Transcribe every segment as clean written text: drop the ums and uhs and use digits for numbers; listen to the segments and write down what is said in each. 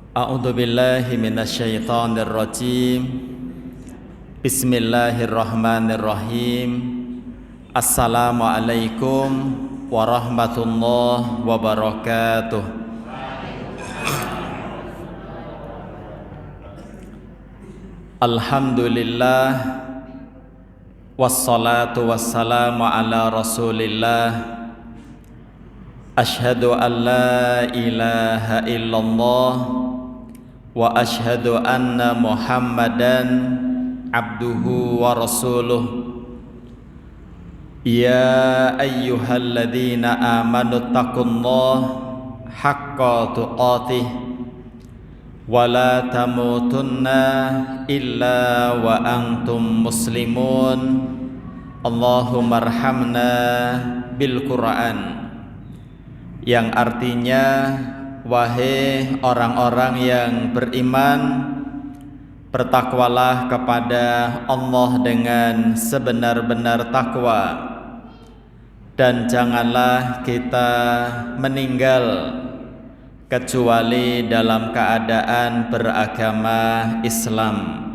A'udzu billahi minasyaitonir rajim. Bismillahirrahmanirrahim. Assalamualaikum warahmatullahi wabarakatuh. Alhamdulillah wassalatu wassalamu ala Rasulillah. Asyhadu an la ilaha illallah wa asyhadu anna Muhammadan abduhu wa rasuluh. Ya ayyuhalladzina amanu taqullaha haqqa tuqatih wa la tamutunna illa wa antum muslimun. Allahumma arhamna bil Qur'an, yang artinya, wahai orang-orang yang beriman, bertakwalah kepada Allah dengan sebenar-benar takwa, dan janganlah kita meninggal kecuali dalam keadaan beragama Islam.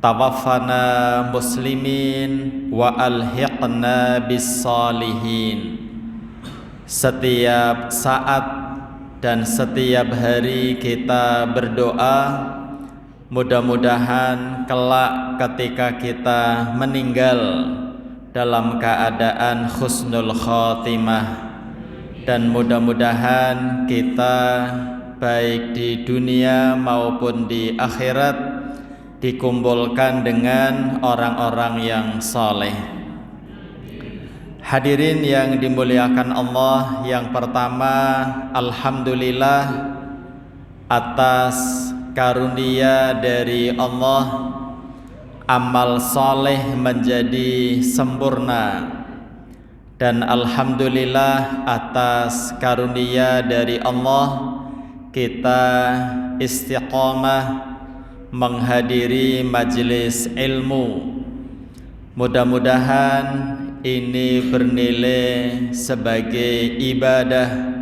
Tawaffana muslimin wa alhiqna bis salihin. Setiap saat dan setiap hari kita berdoa, mudah-mudahan kelak ketika kita meninggal dalam keadaan husnul khotimah, dan mudah-mudahan kita baik di dunia maupun di akhirat dikumpulkan dengan orang-orang yang saleh. Hadirin yang dimuliakan Allah, yang pertama, alhamdulillah atas karunia dari Allah, amal soleh menjadi sempurna, dan alhamdulillah atas karunia dari Allah kita istiqomah menghadiri majelis ilmu. Mudah-mudahan ini bernilai sebagai ibadah,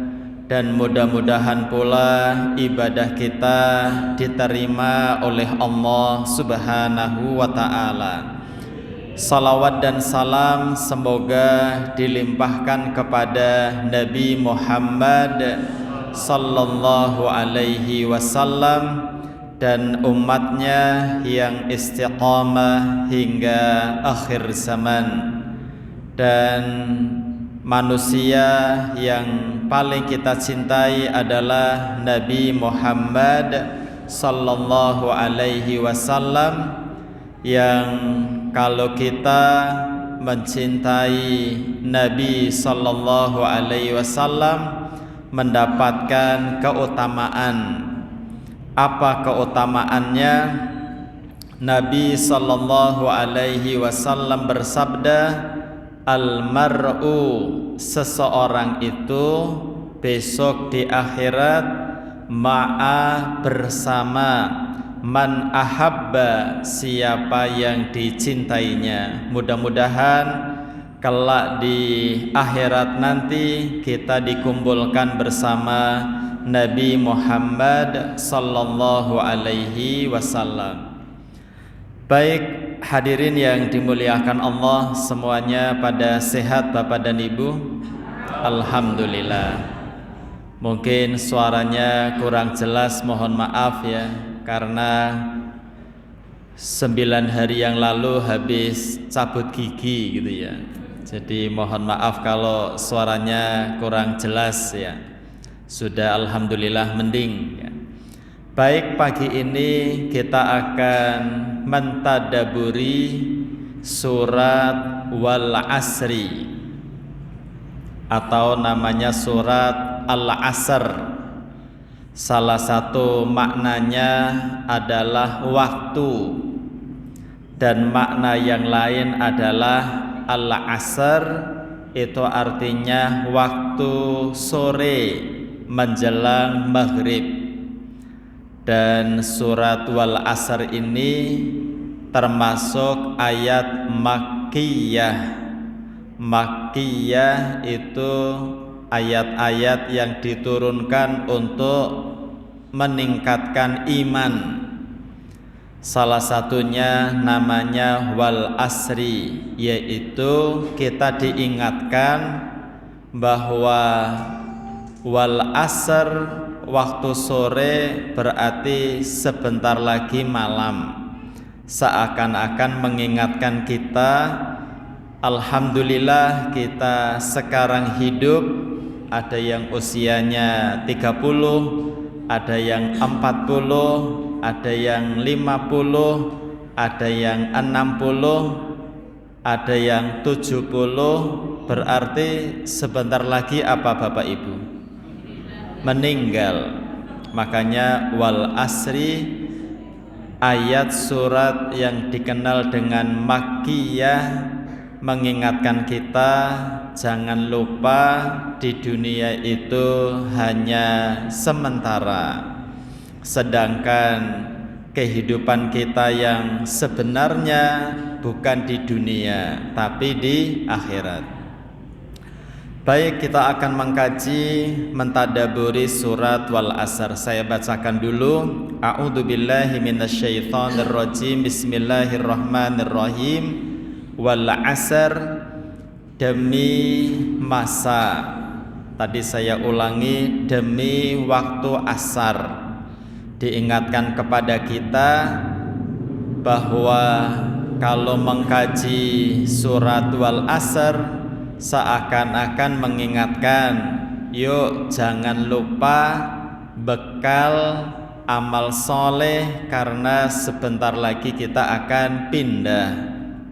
dan mudah-mudahan pula ibadah kita diterima oleh Allah Subhanahu wa ta'ala. Salawat dan salam semoga dilimpahkan kepada Nabi Muhammad sallallahu alaihi wasallam dan umatnya yang istiqamah hingga akhir zaman. Dan manusia yang paling kita cintai adalah Nabi Muhammad sallallahu alaihi wasallam, yang kalau kita mencintai Nabi sallallahu alaihi wasallam mendapatkan keutamaan. Apa keutamaannya? Nabi sallallahu alaihi wasallam bersabda, al-mar'u, seseorang itu besok di akhirat ma'a, bersama, man ahabba, siapa yang dicintainya. Mudah-mudahan kelak di akhirat nanti kita dikumpulkan bersama Nabi Muhammad sallallahu alaihi wasallam. Baik, hadirin yang dimuliakan Allah semuanya, pada sehat Bapak dan Ibu? Alhamdulillah. Mungkin suaranya kurang jelas, mohon maaf ya, karena 9 hari yang lalu habis cabut gigi gitu ya. Jadi mohon maaf kalau suaranya kurang jelas ya. Sudah alhamdulillah mending ya. Baik, pagi ini kita akan mentadaburi surat Wal Asri, atau namanya surat Al-Asr. Salah satu maknanya adalah waktu, dan makna yang lain adalah Al-Asr itu artinya waktu sore menjelang maghrib. Dan surat Wal Asr ini termasuk ayat Makkiyah. Makkiyah itu ayat-ayat yang diturunkan untuk meningkatkan iman. Salah satunya namanya wal asri, yaitu kita diingatkan bahwa wal asr, waktu sore berarti sebentar lagi malam. Seakan-akan mengingatkan kita, alhamdulillah kita sekarang hidup, ada yang usianya 30, ada yang 40, ada yang 50, ada yang 60, ada yang 70. Berarti sebentar lagi apa Bapak Ibu? Meninggal. Makanya wal asri, ayat surat yang dikenal dengan makkiyah, mengingatkan kita jangan lupa di dunia itu hanya sementara. Sedangkan kehidupan kita yang sebenarnya bukan di dunia tapi di akhirat. Baik, kita akan mengkaji, mentadaburi surat wal asr. Saya bacakan dulu. A'udzubillahi minasyaitonirrajim. Bismillahirrahmanirrahim. Wal asr, demi masa. Tadi saya ulangi, demi waktu asar. Diingatkan kepada kita bahwa kalau mengkaji surat wal asr seakan-akan mengingatkan, yuk jangan lupa bekal amal soleh karena sebentar lagi kita akan pindah.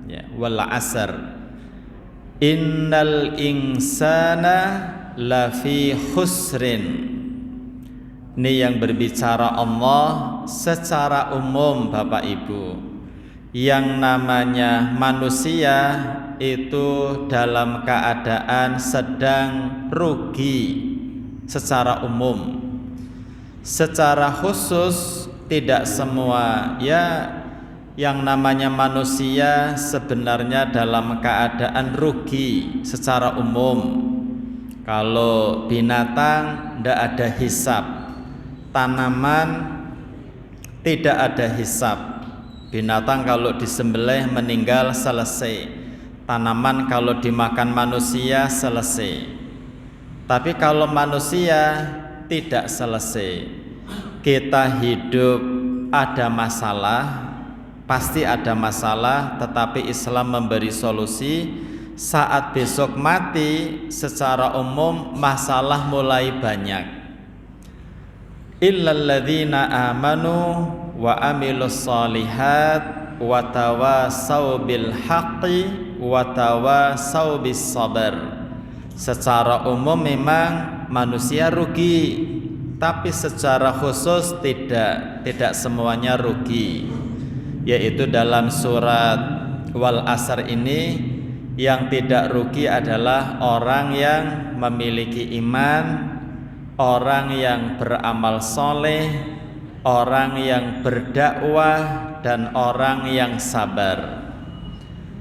Ya, wal asr, innal insana lafi khusrin. Ini yang berbicara Allah secara umum Bapak Ibu. Yang namanya manusia itu dalam keadaan sedang rugi secara umum. Secara khusus tidak semua, ya, yang namanya manusia sebenarnya dalam keadaan rugi secara umum. Kalau binatang tidak ada hisab, tanaman tidak ada hisab. Binatang kalau disembelih meninggal selesai. Tanaman kalau dimakan manusia selesai. Tapi kalau manusia tidak selesai. Kita hidup ada masalah, pasti ada masalah, tetapi Islam memberi solusi. Saat besok mati, secara umum masalah mulai banyak. Illalladzina amanu wa amilus solihat wa tawasau bil haqqi wa tawasau bis sabar. Secara umum memang manusia rugi, tapi secara khusus tidak semuanya rugi. Yaitu dalam surat wal asr ini, yang tidak rugi adalah orang yang memiliki iman, orang yang beramal soleh, orang yang berdakwah, dan orang yang sabar.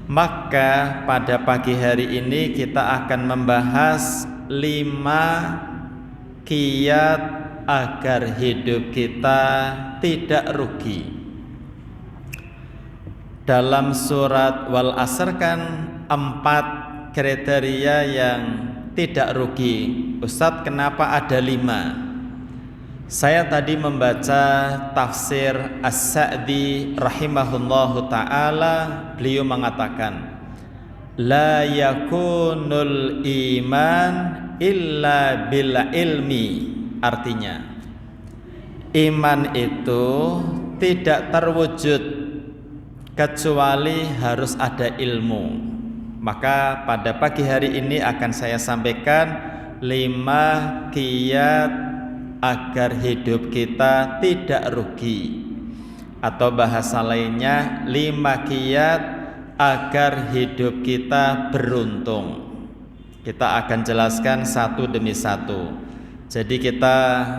Maka pada pagi hari ini kita akan membahas 5 kiat agar hidup kita tidak rugi. Dalam surat wal asr kan 4 kriteria yang tidak rugi. Ustadz, kenapa ada 5? Saya tadi membaca tafsir As-Sa'di rahimahullahu ta'ala. Beliau mengatakan, la yakunul iman illa bil ilmi. Artinya, iman itu tidak terwujud kecuali harus ada ilmu. Maka pada pagi hari ini akan saya sampaikan 5 kiat agar hidup kita tidak rugi, atau bahasa lainnya 5 kiat agar hidup kita beruntung. Kita akan jelaskan satu demi satu. Jadi kita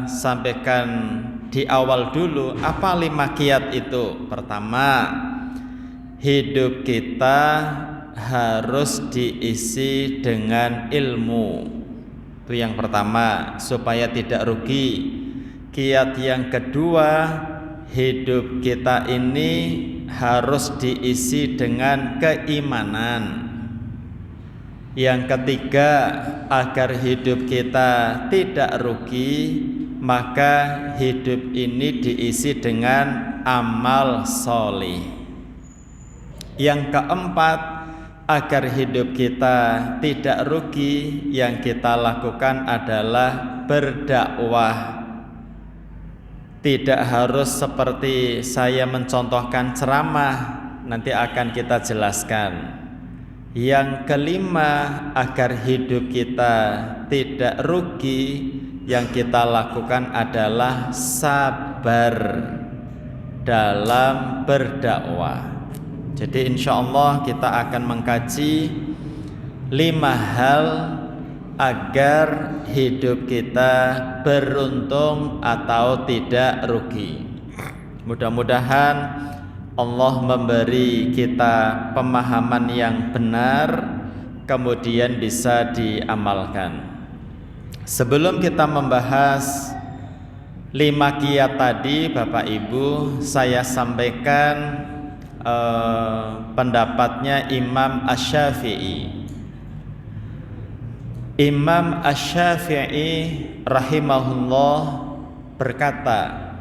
sampaikan di awal dulu apa 5 kiat itu. Pertama, hidup kita harus diisi dengan ilmu. Itu yang pertama, supaya tidak rugi. Kiat yang kedua, hidup kita ini harus diisi dengan keimanan. Yang ketiga, agar hidup kita tidak rugi, maka hidup ini diisi dengan amal soleh. Yang keempat, agar hidup kita tidak rugi, yang kita lakukan adalah berdakwah. Tidak harus seperti saya mencontohkan ceramah, nanti akan kita jelaskan. Yang kelima, agar hidup kita tidak rugi, yang kita lakukan adalah sabar dalam berdakwah. Jadi insya Allah kita akan mengkaji 5 hal agar hidup kita beruntung atau tidak rugi. Mudah-mudahan Allah memberi kita pemahaman yang benar, kemudian bisa diamalkan. Sebelum kita membahas 5 kiat tadi, Bapak Ibu, saya sampaikan pendapatnya Imam Asy-Syafi'i. Imam Asy-Syafi'i rahimahullah berkata,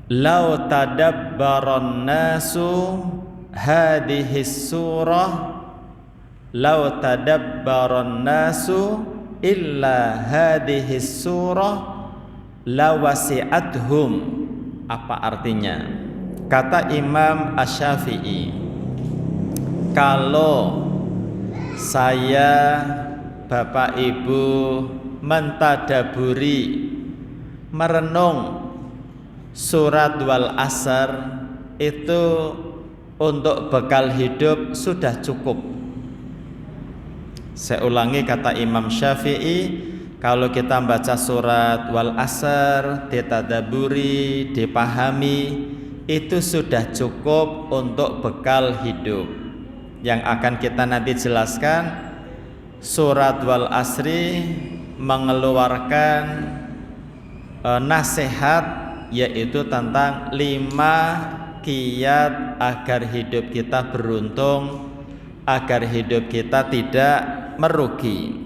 "Lau tadabbaran nasu hadhihi surah, lau tadabbaran nasu illa hadhihi surah lawasi'athum." Apa artinya? Kata Imam Asy-Syafi'i, kalau saya, Bapak Ibu, mentadaburi, merenung surat Wal Asr, itu untuk bekal hidup sudah cukup. Saya ulangi kata Imam Syafi'i, kalau kita baca surat Wal Asr, ditadaburi, dipahami, itu sudah cukup untuk bekal hidup. Yang akan kita nanti jelaskan, surat Wal Asri mengeluarkan nasihat, yaitu tentang 5 kiat agar hidup kita beruntung, agar hidup kita tidak merugi.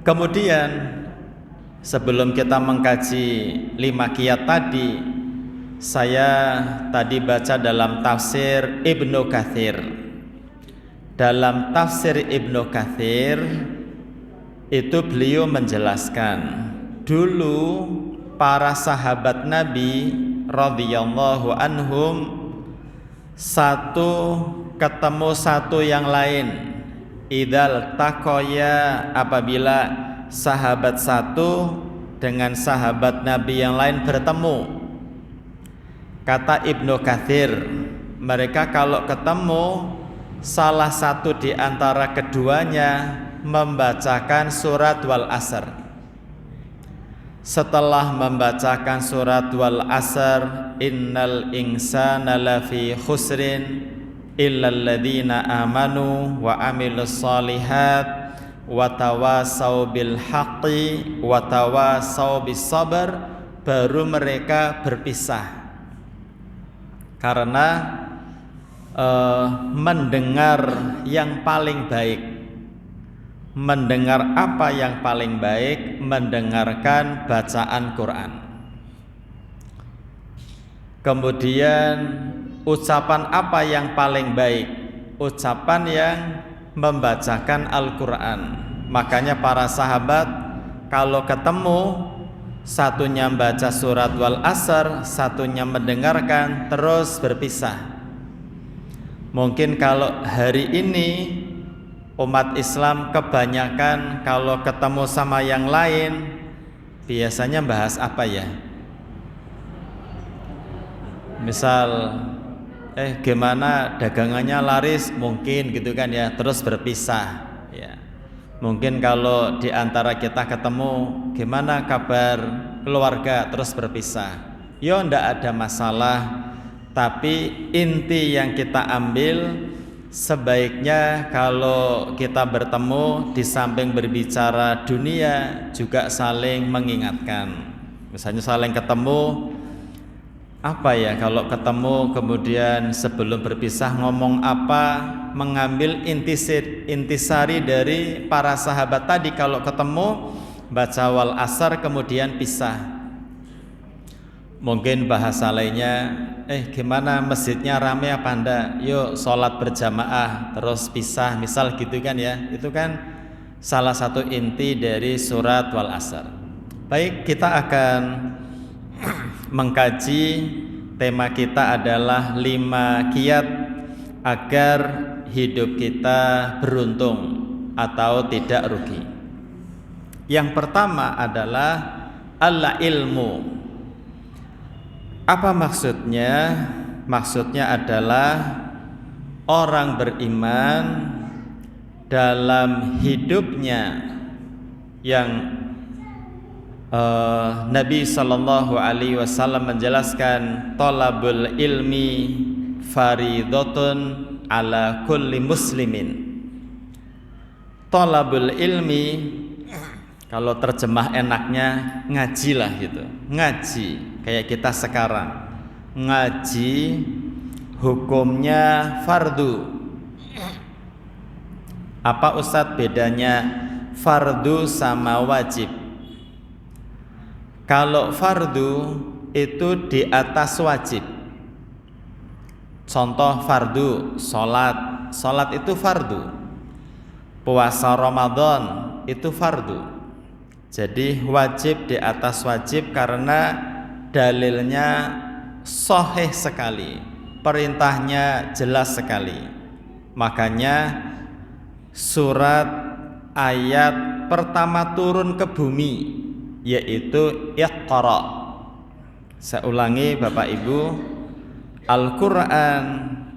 Kemudian sebelum kita mengkaji 5 kiat tadi, saya tadi baca dalam tafsir Ibnu Katsir. Dalam tafsir Ibnu Katsir itu beliau menjelaskan, dulu para sahabat Nabi radhiyallahu anhum satu ketemu satu yang lain. Idzal taqaya, apabila sahabat satu dengan sahabat Nabi yang lain bertemu. Kata Ibnu Katsir, mereka kalau ketemu, salah satu di antara keduanya membacakan surat Wal Asr. Setelah membacakan surat Wal Asr, innal insana lafi khusrin illal ladzina amanu wa amilus solihat wa tawasau bil haqqi wa tawasau bis sabr, baru mereka berpisah. Karena mendengar yang paling baik. Mendengar apa yang paling baik? Mendengarkan bacaan Quran. Kemudian ucapan apa yang paling baik? Ucapan yang membacakan Al-Quran. Makanya para sahabat kalau ketemu, satunya baca surat Wal Asr, satunya mendengarkan, terus berpisah. Mungkin kalau hari ini umat Islam kebanyakan kalau ketemu sama yang lain, biasanya bahas apa ya? Misal, gimana dagangannya laris, mungkin gitu kan ya, terus berpisah ya. Mungkin kalau di antara kita ketemu, gimana kabar keluarga, terus berpisah. Ya ndak ada masalah, tapi inti yang kita ambil, sebaiknya kalau kita bertemu di samping berbicara dunia juga saling mengingatkan. Misalnya saling ketemu, apa ya, kalau ketemu kemudian sebelum berpisah ngomong apa, mengambil intisari dari para sahabat tadi. Kalau ketemu baca wal asar kemudian pisah. Mungkin bahasa lainnya, gimana masjidnya rame apa enggak? Yuk sholat berjamaah terus pisah, misal gitu kan ya. Itu kan salah satu inti dari surat wal asar. Baik, kita akan mengkaji, tema kita adalah 5 kiat agar hidup kita beruntung atau tidak rugi. Yang pertama adalah al-ilmu. Apa maksudnya? Maksudnya adalah orang beriman dalam hidupnya yang Nabi sallallahu alaihi wasallam menjelaskan thalabul ilmi faridhatun ala kulli muslimin. Thalabul ilmi, kalau terjemah enaknya ngajilah gitu. Ngaji kayak kita sekarang. Ngaji hukumnya fardu. Apa Ustadz bedanya fardu sama wajib? Kalau fardu itu di atas wajib. Contoh fardu, sholat itu fardu. Puasa Ramadan itu fardu. Jadi wajib di atas wajib karena dalilnya sahih sekali, perintahnya jelas sekali. Makanya surat ayat pertama turun ke bumi yaitu Iqra. Saya ulangi Bapak Ibu, Al-Quran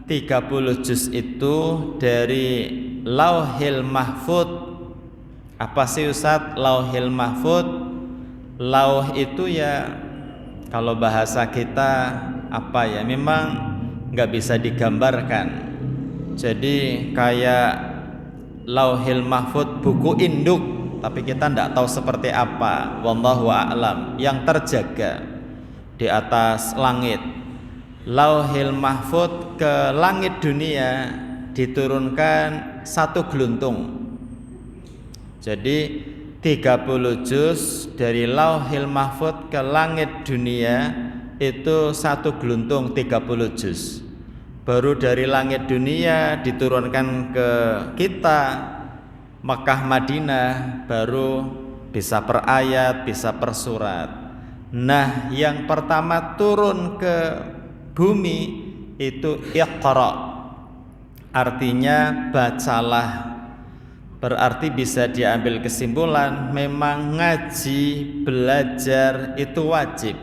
30 juz itu dari Lauhil Mahfud. Apa sih Ustadz Lauhil Mahfud? Lauh itu ya kalau bahasa kita apa ya, memang nggak bisa digambarkan. Jadi kayak Lauhil Mahfud buku induk, tapi kita tidak tahu seperti apa. Wallahu a'lam. Yang terjaga di atas langit. Lauhil Mahfud ke langit dunia diturunkan 1 geluntung. Jadi 30 juz dari Lauhil Mahfud ke langit dunia itu 1 geluntung 30 juz. Baru dari langit dunia diturunkan ke kita Mekah Madinah baru bisa per ayat, bisa per surat. Nah, yang pertama turun ke bumi itu Iqra. Artinya bacalah. Berarti bisa diambil kesimpulan memang ngaji, belajar itu wajib.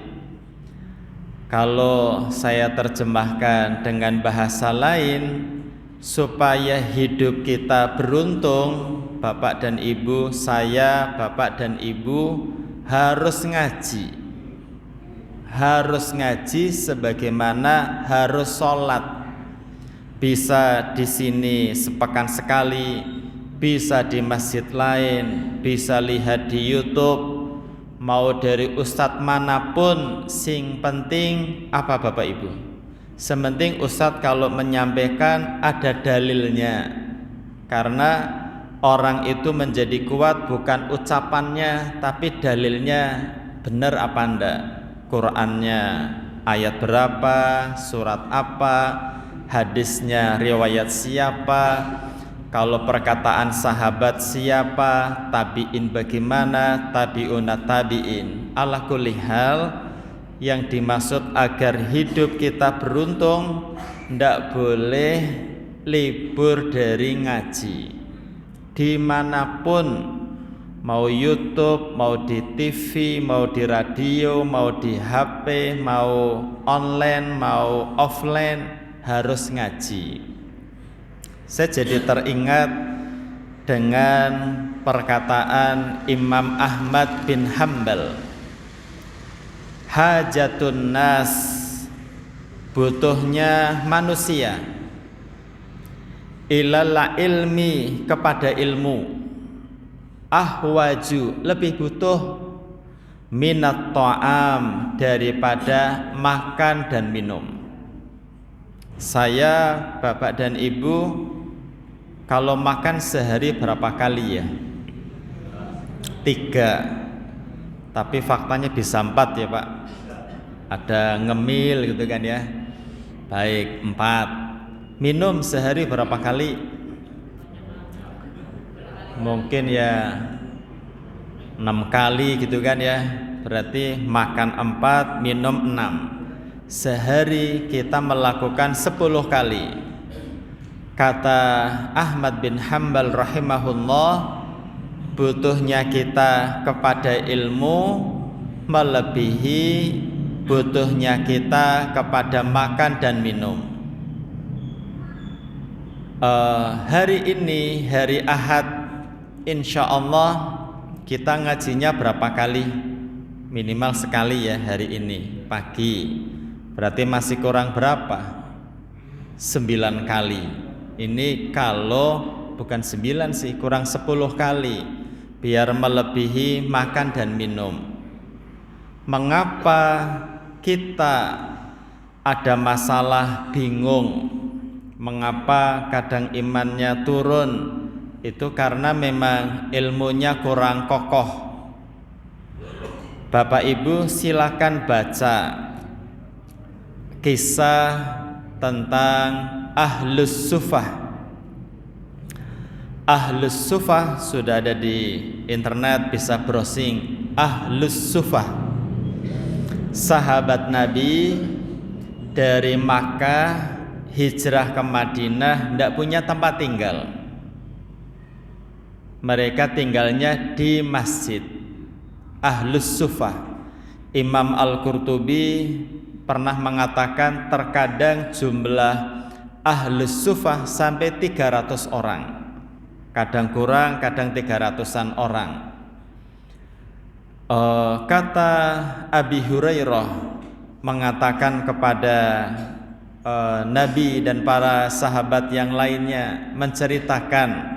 Kalau saya terjemahkan dengan bahasa lain, supaya hidup kita beruntung, Bapak dan Ibu, saya, Bapak dan Ibu harus ngaji. Harus ngaji sebagaimana harus sholat. Bisa di sini sepekan sekali, bisa di masjid lain, bisa lihat di YouTube, mau dari ustadz manapun. Sing penting apa Bapak Ibu? Sementing ustadz kalau menyampaikan ada dalilnya. Karena orang itu menjadi kuat bukan ucapannya, tapi dalilnya benar apa enggak. Qurannya ayat berapa, surat apa, hadisnya riwayat siapa, kalau perkataan sahabat siapa, tabi'in bagaimana, tabi'unat tabi'in. Ala kulli hal, yang dimaksud agar hidup kita beruntung, ndak boleh libur dari ngaji. Dimanapun, mau YouTube, mau di TV, mau di radio, mau di HP, mau online, mau offline, harus ngaji. Saya jadi teringat dengan perkataan Imam Ahmad bin Hanbal, hajatun nas, butuhnya manusia, ilal ilmi, kepada ilmu, ahwaju, lebih butuh, minat ta'am, daripada makan dan minum. Saya, bapak dan ibu, kalau makan sehari berapa kali ya? 3. Tapi faktanya bisa 4 ya Pak. Ada ngemil gitu kan ya. Baik, 4. Minum sehari berapa kali? Mungkin ya 6 kali gitu kan ya. Berarti makan 4, minum 6. Sehari kita melakukan 10 kali. Kata Ahmad bin Hanbal rahimahullah, butuhnya kita kepada ilmu melebihi butuhnya kita kepada makan dan minum. Hari ini, hari Ahad, insya Allah kita ngajinya berapa kali? Minimal sekali ya hari ini, pagi. Berarti masih kurang berapa? 9 kali. Ini kalau bukan 9 sih, kurang 10 kali, biar melebihi makan dan minum. Mengapa kita ada masalah, bingung? Mengapa kadang imannya turun? Itu karena memang ilmunya kurang kokoh. Bapak Ibu silakan baca kisah tentang Ahlus Sufah. Ahlus Sufah sudah ada di internet, bisa browsing. Ahlus Sufah, sahabat Nabi dari Makkah hijrah ke Madinah, tidak punya tempat tinggal. Mereka tinggalnya di masjid. Ahlus Sufah. Imam Al-Qurtubi pernah mengatakan terkadang jumlah Ahlus Sufah sampai 300 orang. Kadang kurang, kadang 300-an orang. Kata Abi Hurairah mengatakan kepada Nabi dan para sahabat yang lainnya, menceritakan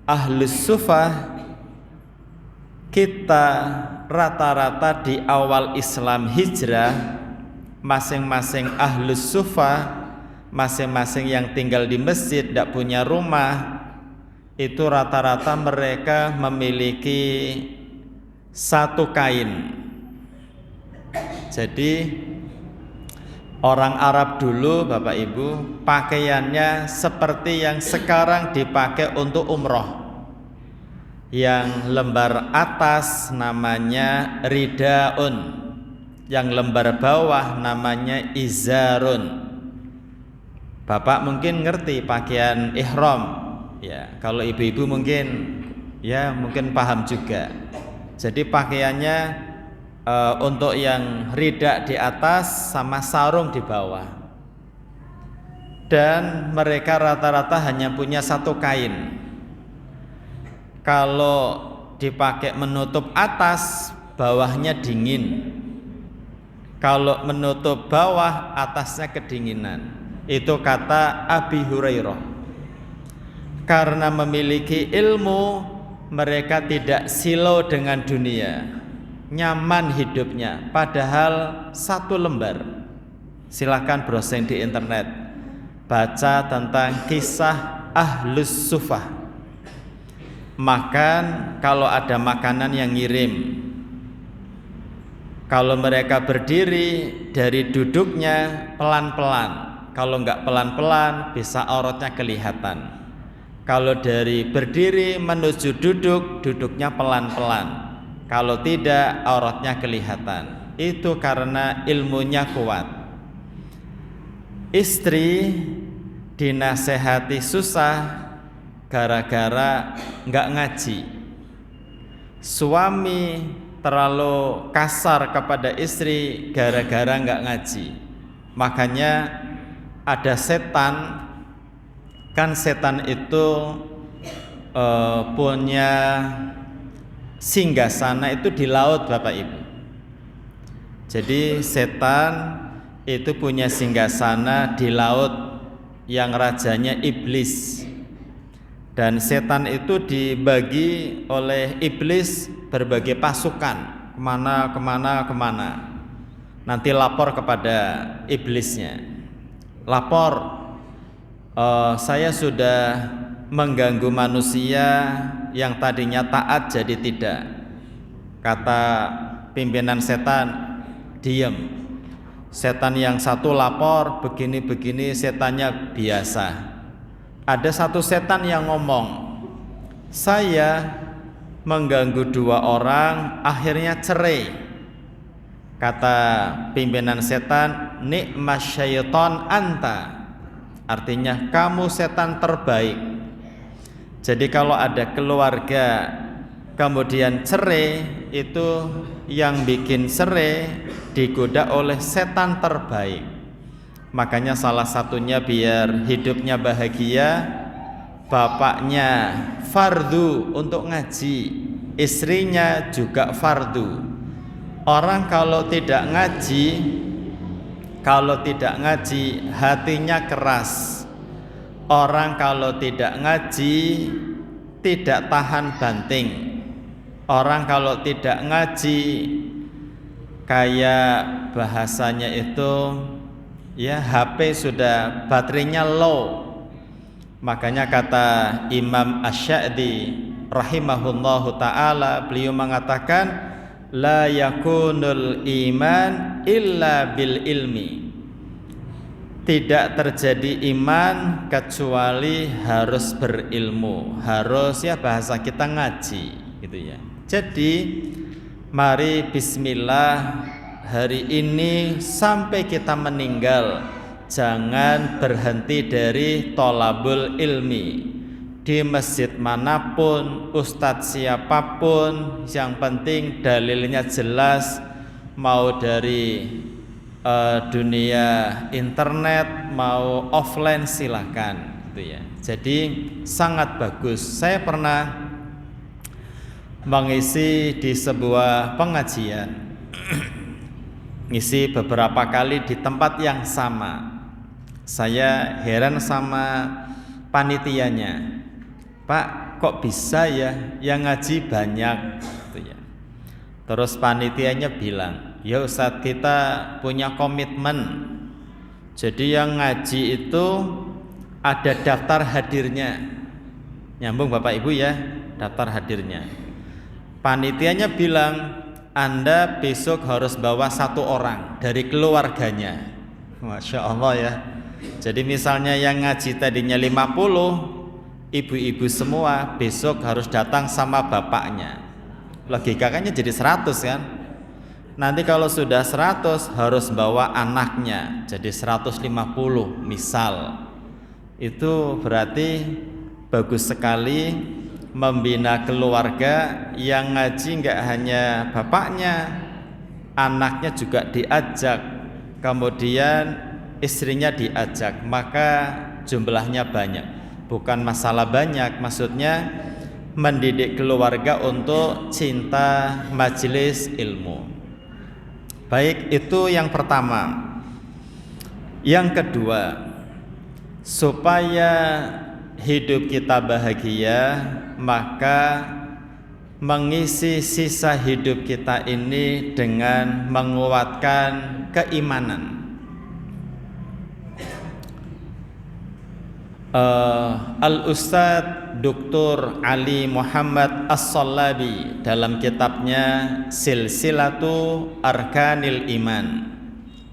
Ahlus Sufah, kita rata-rata di awal Islam hijrah, masing-masing Ahlus Sufah, masing-masing yang tinggal di masjid, tidak punya rumah, itu rata-rata mereka memiliki satu kain. Jadi orang Arab dulu Bapak Ibu pakaiannya seperti yang sekarang dipakai untuk umroh. Yang lembar atas namanya ridaun, yang lembar bawah namanya izarun. Bapak mungkin ngerti pakaian ihram ya, kalau ibu-ibu mungkin paham juga. Jadi pakaiannya untuk yang rida di atas sama sarung di bawah. Dan mereka rata-rata hanya punya satu kain. Kalau dipakai menutup atas, bawahnya dingin. Kalau menutup bawah, atasnya kedinginan. Itu kata Abi Hurairah. Karena memiliki ilmu, mereka tidak silau dengan dunia, nyaman hidupnya. Padahal satu lembar. Silakan browsing di internet, baca tentang kisah Ahlus Sufah. Makan kalau ada makanan yang ngirim. Kalau mereka berdiri, dari duduknya pelan-pelan. Kalau enggak pelan-pelan, bisa auratnya kelihatan. Kalau dari berdiri menuju duduk, duduknya pelan-pelan. Kalau tidak, auratnya kelihatan. Itu karena ilmunya kuat. Istri dinasehati susah gara-gara enggak ngaji. Suami terlalu kasar kepada istri gara-gara enggak ngaji. Makanya ada setan. Kan setan itu punya singgasana itu di laut Bapak Ibu. Jadi setan itu punya singgasana di laut. yang rajanya iblis. Dan setan itu dibagi oleh iblis berbagai pasukan, kemana. Nanti lapor kepada iblisnya, lapor, saya sudah mengganggu manusia yang tadinya taat jadi tidak. Kata pimpinan setan, diam. Setan yang satu lapor, begini-begini, setannya biasa. Ada satu setan yang ngomong, saya mengganggu 2 orang, akhirnya cerai. Kata pimpinan setan, nikmas syaiton anta, artinya kamu setan terbaik. Jadi kalau ada keluarga kemudian cerai, itu yang bikin cerai digoda oleh setan terbaik. Makanya salah satunya biar hidupnya bahagia, bapaknya fardu untuk ngaji, istrinya juga fardu. Orang kalau tidak ngaji hatinya keras. Orang kalau tidak ngaji tidak tahan banting. Orang kalau tidak ngaji, kayak bahasanya itu, ya, HP sudah baterainya low. Makanya kata Imam Asy-Sya'di rahimahullahu ta'ala, beliau mengatakan, la yakunul iman illa bil ilmi. Tidak terjadi iman kecuali harus berilmu, harus, ya, bahasa kita ngaji gitu ya. Jadi mari bismillah, hari ini sampai kita meninggal jangan berhenti dari tholabul ilmi. Di masjid manapun, ustadz siapapun, yang penting dalilnya jelas, mau dari dunia internet mau offline silakan gitu ya. Jadi sangat bagus. Saya pernah mengisi di sebuah pengajian, ngisi beberapa kali di tempat yang sama. Saya heran sama panitianya, Pak, kok bisa ya yang ngaji banyak gitu ya. Terus panitianya bilang, ya Ustadz, kita punya komitmen. Jadi yang ngaji itu ada daftar hadirnya. Nyambung Bapak Ibu ya, daftar hadirnya. Panitianya bilang, Anda besok harus bawa 1 orang dari keluarganya. Masya Allah ya. Jadi misalnya yang ngaji tadinya 50, ibu-ibu semua, besok harus datang sama bapaknya. Logikanya jadi 100 kan. Nanti kalau sudah 100 harus bawa anaknya, jadi 150 misal. Itu berarti bagus sekali membina keluarga yang ngaji nggak hanya bapaknya, anaknya juga diajak, kemudian istrinya diajak, maka jumlahnya banyak. Bukan masalah banyak, maksudnya mendidik keluarga untuk cinta majelis ilmu. Baik, itu yang pertama. Yang kedua, supaya hidup kita bahagia, maka mengisi sisa hidup kita ini dengan menguatkan keimanan. Al-Ustadz Dr. Ali Muhammad As-Sallabi dalam kitabnya Silsilatu Arkanil Iman,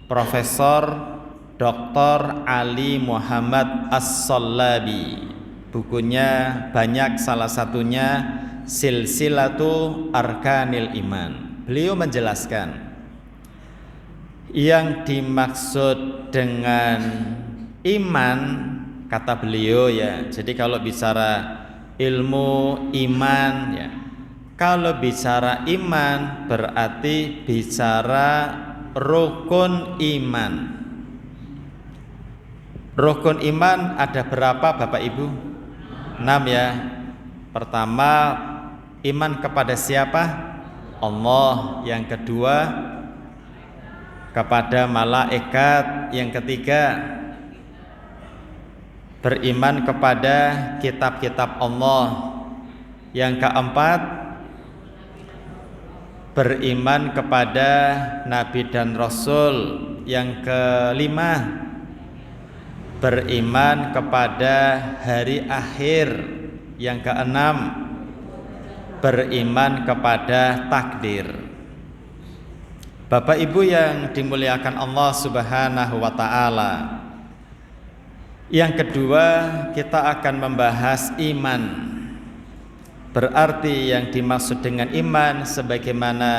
Profesor Dr. Ali Muhammad As-Sallabi, bukunya banyak, salah satunya Silsilatu Arkanil Iman. Beliau menjelaskan yang dimaksud dengan iman, kata beliau ya, jadi kalau bicara ilmu iman ya, kalau bicara iman berarti bicara rukun iman. Rukun iman ada berapa Bapak Ibu? 6 ya. Pertama, iman kepada siapa? Allah. Yang kedua, kepada malaikat. Yang ketiga, beriman kepada kitab-kitab Allah. Yang keempat, beriman kepada Nabi dan Rasul. Yang kelima, beriman kepada hari akhir. Yang keenam, beriman kepada takdir. Bapak Ibu yang dimuliakan Allah Subhanahu wa ta'ala, yang kedua kita akan membahas iman. Berarti yang dimaksud dengan iman sebagaimana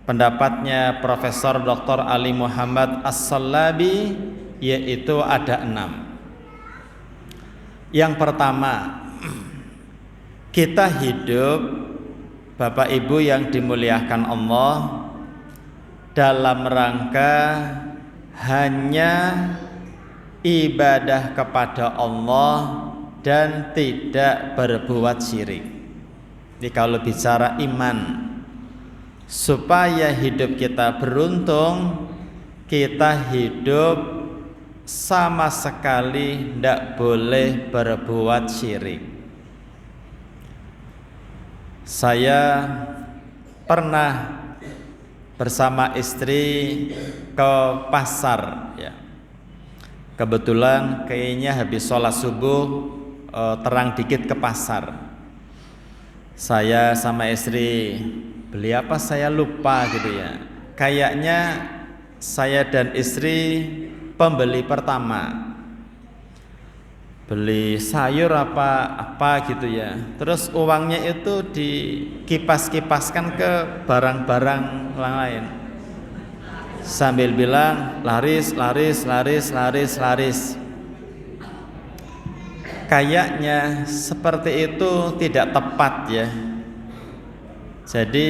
pendapatnya Profesor Dr. Ali Muhammad As-Sallabi, yaitu ada 6. Yang pertama, kita hidup, Bapak Ibu yang dimuliakan Allah, dalam rangka hanya ibadah kepada Allah dan tidak berbuat syirik. Jadi kalau bicara iman, supaya hidup kita beruntung, kita hidup sama sekali tidak boleh berbuat syirik. Saya pernah bersama istri ke pasar ya. Kebetulan kayaknya habis sholat subuh terang dikit ke pasar. Saya sama istri beli apa saya lupa gitu ya. Kayaknya saya dan istri pembeli pertama. Beli sayur apa gitu ya. Terus uangnya itu dikipas-kipaskan ke barang-barang lain. Sambil bilang laris. Kayaknya seperti itu tidak tepat ya. Jadi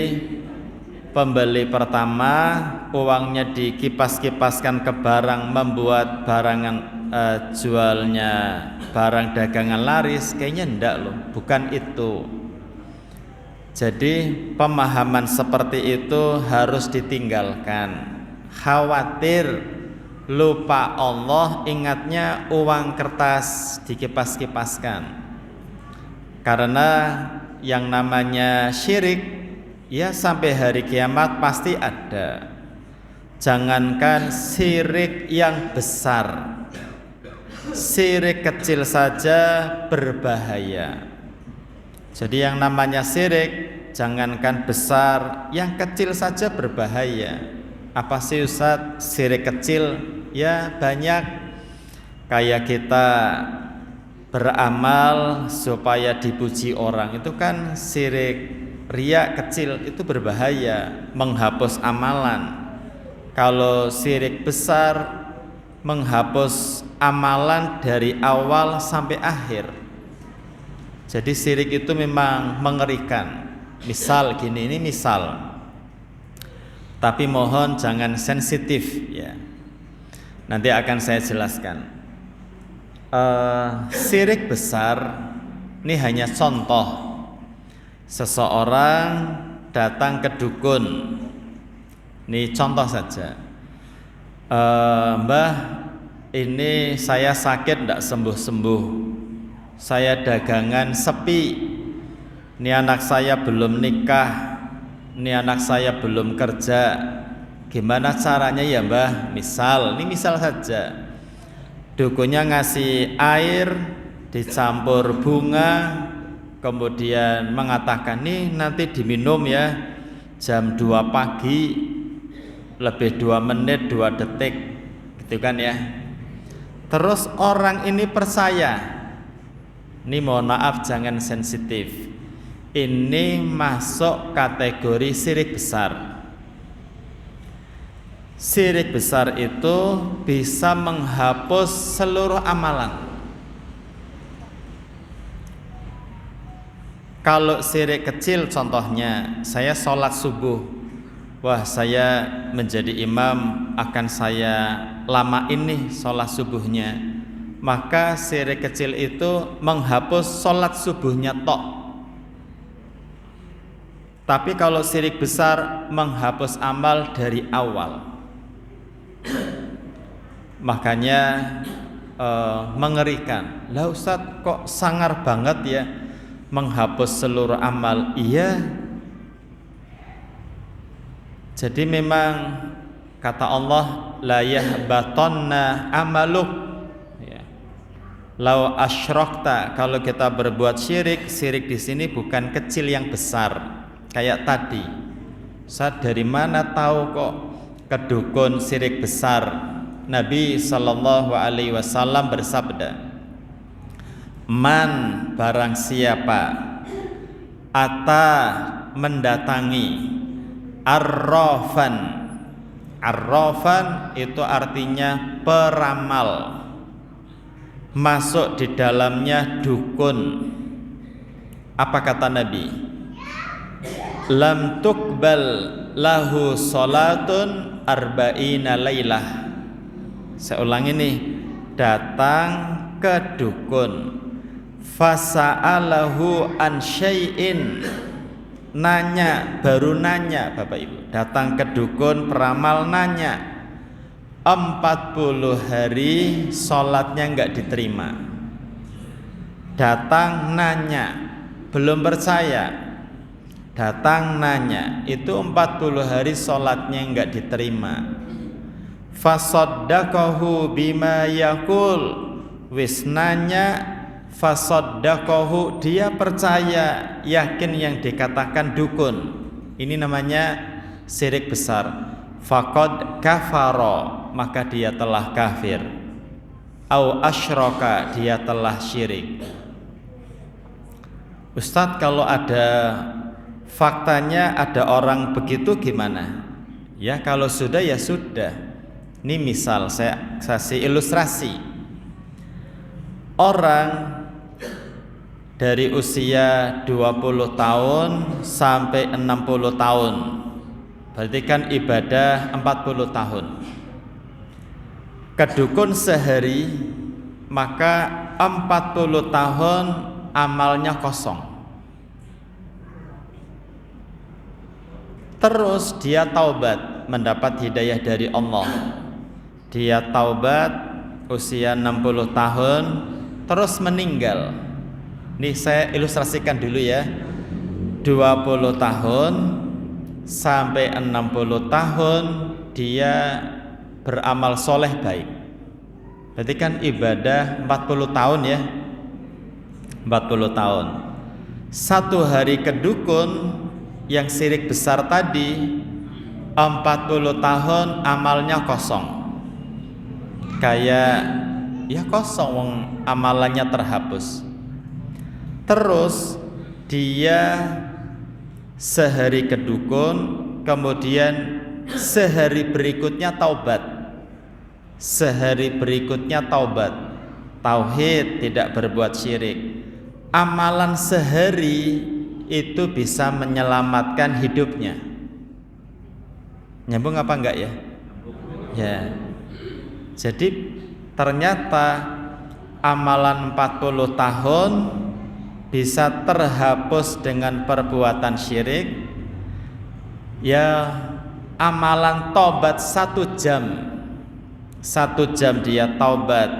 pembeli pertama uangnya dikipas-kipaskan ke barang, membuat jualnya barang dagangan laris, kayaknya enggak loh, bukan itu. Jadi pemahaman seperti itu harus ditinggalkan. Khawatir lupa Allah, ingatnya uang kertas dikipas-kipaskan. Karena yang namanya syirik ya sampai hari kiamat pasti ada. Jangankan syirik yang besar, syirik kecil saja berbahaya. Jadi yang namanya syirik, jangankan besar, yang kecil saja berbahaya. Apa sih Ustadz syirik kecil? Ya banyak. Kayak kita beramal supaya dipuji orang, itu kan syirik. Riya kecil itu berbahaya, menghapus amalan. Kalau syirik besar, menghapus amalan dari awal sampai akhir. Jadi syirik itu memang mengerikan. Misal gini, ini misal. Tapi mohon jangan sensitif ya. Nanti akan saya jelaskan. Syirik besar ini hanya contoh. Seseorang datang ke dukun. Ini contoh saja. Mbah, ini saya sakit tidak sembuh-sembuh. Saya dagangan sepi. Ini anak saya belum nikah. Ini anak saya belum kerja. Gimana caranya ya Mbah? Misal, ini misal saja. Dukunnya ngasih air dicampur bunga, kemudian mengatakan nih nanti diminum ya jam 2 pagi lebih 2 menit 2 detik gitu kan ya. Terus orang ini percaya. Ini mohon maaf jangan sensitif. Ini masuk kategori syirik besar. Syirik besar itu bisa menghapus seluruh amalan. Kalau syirik kecil contohnya, saya sholat subuh. Wah, saya menjadi imam, akan saya lamain nih sholat subuhnya. Maka syirik kecil itu menghapus sholat subuhnya tok. Tapi kalau syirik besar menghapus amal dari awal. Makanya mengerikan. Lah Ustadz kok sangar banget ya menghapus seluruh amal? Iya. Jadi memang kata Allah, la yahbatanna amaluk. Ya. Lau asyrakta, kalau kita berbuat syirik, syirik di sini bukan kecil yang besar. Kayak tadi, Ustaz dari mana tahu kok kedukun syirik besar? Nabi sallallahu alaihi wasallam bersabda, man barang siapa ata mendatangi arrafan. Arrafan itu artinya peramal, masuk di dalamnya dukun. Apa kata Nabi? Lam tuqbal lahu salatun arba'ina lailah. Saya ulang ini, datang ke dukun, fasa'alahu an syai'in, baru nanya Bapak Ibu, datang ke dukun peramal nanya, 40 hari sholatnya enggak diterima. Datang nanya, belum percaya, datang nanya, itu 40 hari sholatnya enggak diterima. Fasaddaqahu bima yaqul, wis nanya, fasaddaqahu, dia percaya, yakin yang dikatakan dukun. Ini namanya syirik besar. Faqad kafara, maka dia telah kafir. Au asyraka, dia telah syirik. Ustadz, kalau ada faktanya ada orang begitu gimana? Ya kalau sudah ya sudah. Ini misal saya kasih ilustrasi. Orang dari usia 20 tahun sampai 60 tahun, berarti kan ibadah 40 tahun. Kedukun sehari, maka 40 tahun amalnya kosong. Terus dia taubat, mendapat hidayah dari Allah. Dia taubat usia 60 tahun, terus meninggal. Ini saya ilustrasikan dulu ya. 20 tahun sampai 60 tahun dia beramal soleh baik. Berarti kan ibadah 40 tahun ya. 40 tahun. Satu hari ke dukun yang syirik besar tadi, 40 tahun amalnya kosong. Kayak ya kosong, wong amalannya terhapus. Terus dia sehari ke dukun, kemudian sehari berikutnya taubat. Sehari berikutnya taubat, tauhid, tidak berbuat syirik. Amalan sehari itu bisa menyelamatkan hidupnya. Nyambung apa enggak ya? Ya. Jadi ternyata amalan 40 tahun bisa terhapus dengan perbuatan syirik. Ya, amalan taubat 1 jam, 1 jam dia taubat,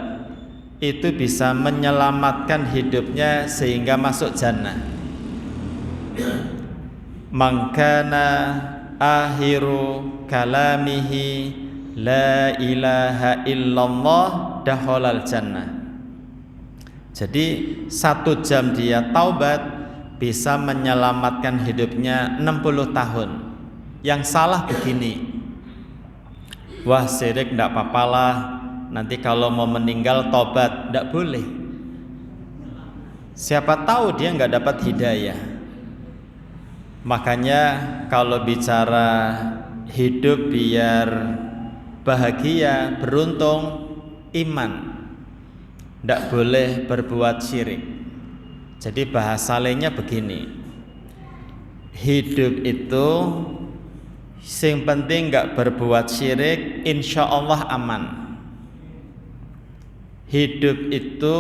itu bisa menyelamatkan hidupnya sehingga masuk jannah. Mangkana akhiru kalamihi la ilaha illallah dakhalal jannah. Jadi 1 jam dia taubat bisa menyelamatkan hidupnya 60 tahun. Yang salah begini, wah syirik enggak apa-apalah, nanti kalau mau meninggal taubat, enggak boleh. Siapa tahu dia enggak dapat hidayah. Makanya kalau bicara hidup biar bahagia, beruntung, iman, tidak boleh berbuat syirik. Jadi bahasa lainnya begini, hidup itu yang penting nggak berbuat syirik, insya Allah aman. Hidup itu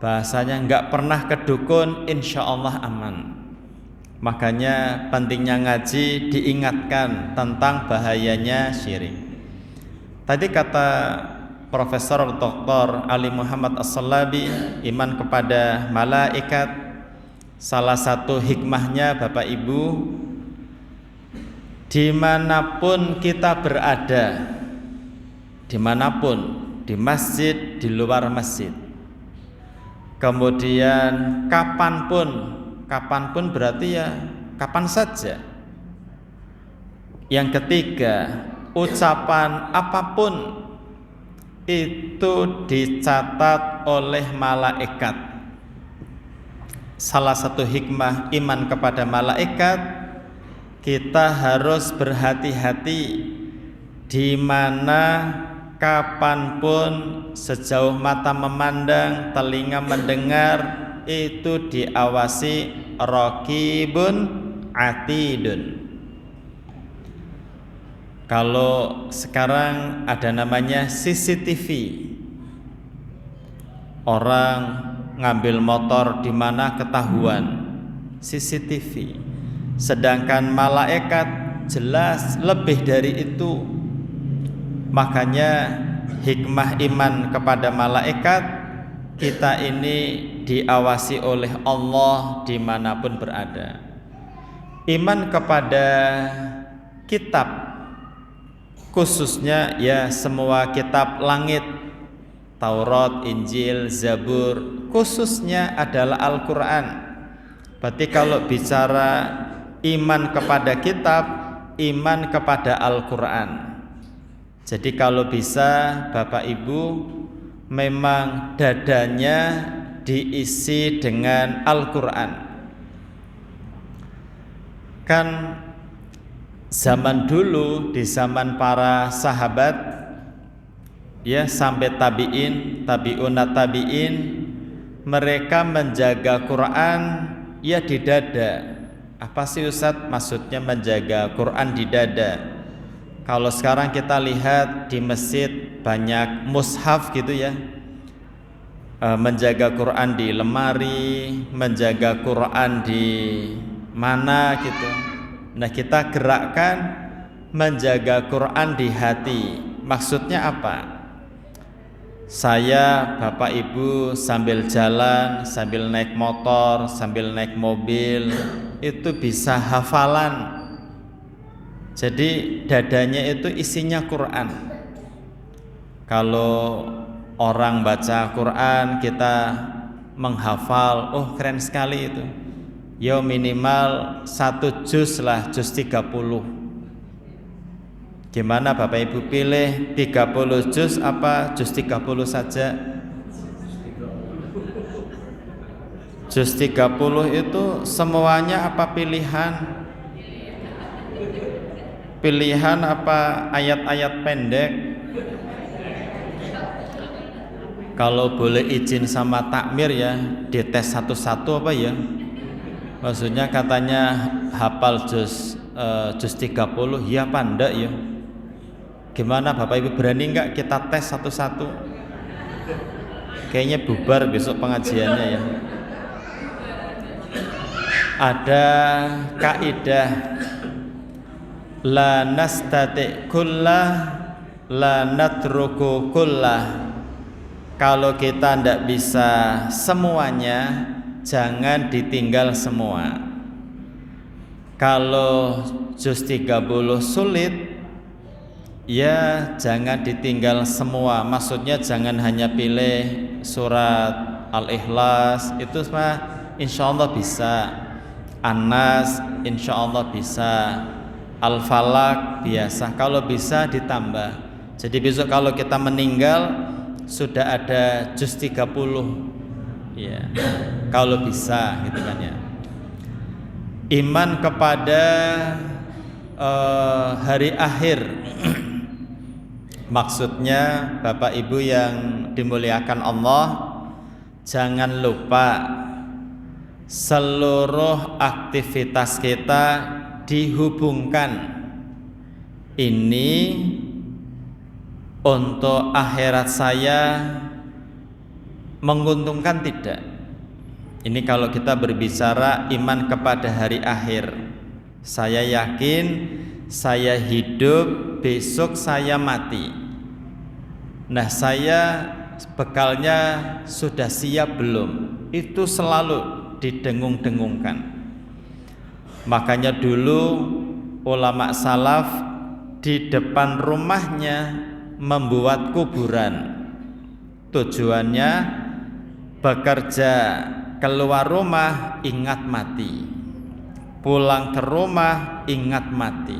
bahasanya nggak pernah ke dukun, insya Allah aman. Makanya pentingnya ngaji, diingatkan tentang bahayanya syirik. Tadi kata Profesor Dr. Ali Muhammad As-Salabi, iman kepada malaikat, salah satu hikmahnya Bapak Ibu, dimanapun kita berada, dimanapun, di masjid, di luar masjid, kemudian kapanpun berarti ya kapan saja. Yang ketiga, ucapan apapun itu dicatat oleh malaikat. Salah satu hikmah iman kepada malaikat, kita harus berhati-hati di mana, kapanpun, sejauh mata memandang, telinga mendengar, itu diawasi raqibun atidun. Kalau sekarang ada namanya CCTV, orang ngambil motor di mana ketahuan, CCTV. Sedangkan malaikat jelas lebih dari itu. Makanya hikmah iman kepada malaikat, kita ini diawasi oleh Allah dimanapun berada. Iman kepada kitab, khususnya ya semua kitab langit, Taurat, Injil, Zabur, khususnya adalah Al-Quran. Berarti kalau bicara iman kepada kitab, iman kepada Al-Quran. Jadi kalau bisa Bapak Ibu memang dadanya diisi dengan Al-Quran. Kan zaman dulu, di zaman para sahabat ya sampai tabi'in, tabi'unat tabi'in, mereka menjaga Quran ya di dada. Apa sih Ustadz maksudnya menjaga Quran di dada? Kalau sekarang kita lihat di masjid banyak mushaf gitu ya, menjaga Quran di lemari, menjaga Quran di mana gitu. Nah, kita gerakkan menjaga Quran di hati. Maksudnya apa? Saya, Bapak Ibu sambil jalan, sambil naik motor, sambil naik mobil, itu bisa hafalan. Jadi dadanya itu isinya Quran. Kalau orang baca Quran, kita menghafal, oh keren sekali itu. Yo minimal 1 juz lah, juz 30. Gimana Bapak Ibu pilih 30 juz apa juz 30 saja? Juz 30 itu semuanya apa pilihan? Pilihan apa ayat-ayat pendek? Kalau boleh izin sama takmir ya, dites satu-satu apa ya? Maksudnya katanya hafal juz 30, ya apa enggak ya? Gimana Bapak Ibu, berani enggak kita tes satu-satu? Kayaknya bubar besok pengajiannya ya. Ada kaidah la nastati kullah la natruku kullah. Kalau kita ndak bisa semuanya, jangan ditinggal semua. Kalau juz 30 sulit, ya jangan ditinggal semua. Maksudnya jangan hanya pilih surat Al-Ikhlas, itu mah insyaallah bisa. An-Nas insyaallah bisa. Al-Falaq biasa. Kalau bisa ditambah. Jadi besok kalau kita meninggal sudah ada juz 30. Ya. Kalau bisa gitu kan ya. Iman kepada hari akhir. Maksudnya Bapak Ibu yang dimuliakan Allah, jangan lupa seluruh aktivitas kita dihubungkan. Ini untuk akhirat saya menguntungkan tidak? Ini kalau kita berbicara iman kepada hari akhir. Saya yakin saya hidup, besok saya mati. Nah, saya bekalnya sudah siap belum? Itu selalu didengung-dengungkan. Makanya dulu ulama salaf di depan rumahnya membuat kuburan. Tujuannya bekerja, keluar rumah ingat mati, pulang ke rumah ingat mati.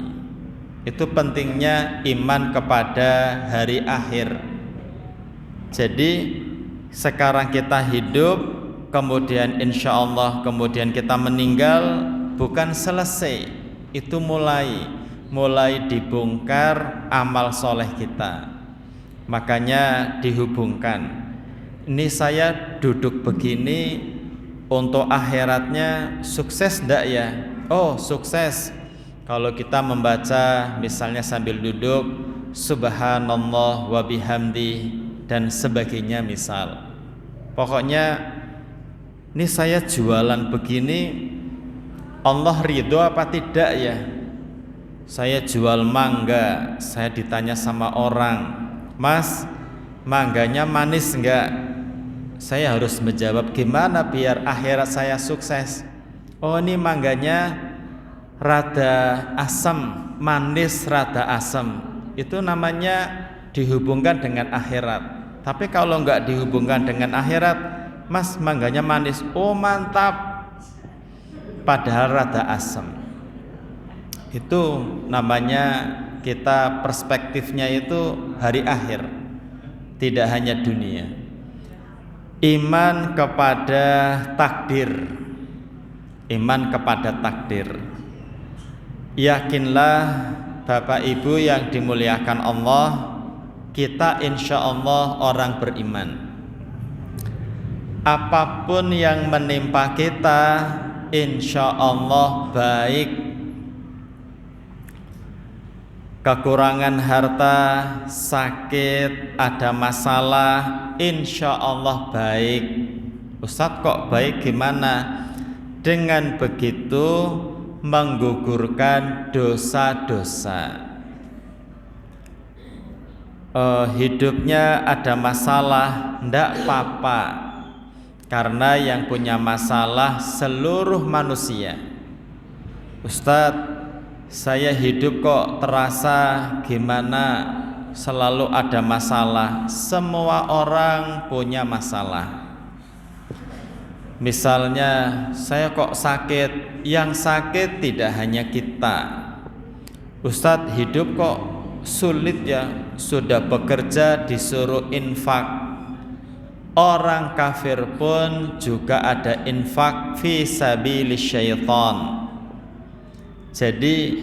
Itu pentingnya iman kepada hari akhir. Jadi sekarang kita hidup, kemudian insya Allah kemudian kita meninggal, bukan selesai. Itu mulai dibongkar amal soleh kita. Makanya dihubungkan. Ini saya duduk begini, untuk akhiratnya sukses enggak ya? Oh, sukses. Kalau kita membaca misalnya sambil duduk, subhanallah wa bihamdi dan sebagainya misal. Pokoknya ini saya jualan begini, Allah ridho apa tidak ya? Saya jual mangga, saya ditanya sama orang, Mas, mangganya manis enggak? Saya harus menjawab, gimana biar akhirat saya sukses? Oh, ini mangganya rada asam, manis rada asam. Itu namanya dihubungkan dengan akhirat. Tapi kalau enggak dihubungkan dengan akhirat, Mas, mangganya manis. Oh, mantap. Padahal rada asam. Itu namanya kita perspektifnya itu hari akhir, tidak hanya dunia. Iman kepada takdir. Iman kepada takdir. Yakinlah Bapak Ibu yang dimuliakan Allah, kita insya Allah orang beriman. Apapun yang menimpa kita insya Allah baik. Kekurangan harta, sakit, ada masalah, insya Allah baik. Ustadz kok baik gimana? Dengan begitu menggugurkan dosa-dosa. Hidupnya ada masalah, ndak apa-apa, karena yang punya masalah seluruh manusia. Ustadz, saya hidup kok terasa gimana, selalu ada masalah. Semua orang punya masalah. Misalnya saya kok sakit, yang sakit tidak hanya kita. Ustadz, hidup kok sulit ya, sudah bekerja disuruh infak. Orang kafir pun juga ada infak fi sabilis syaitan. Jadi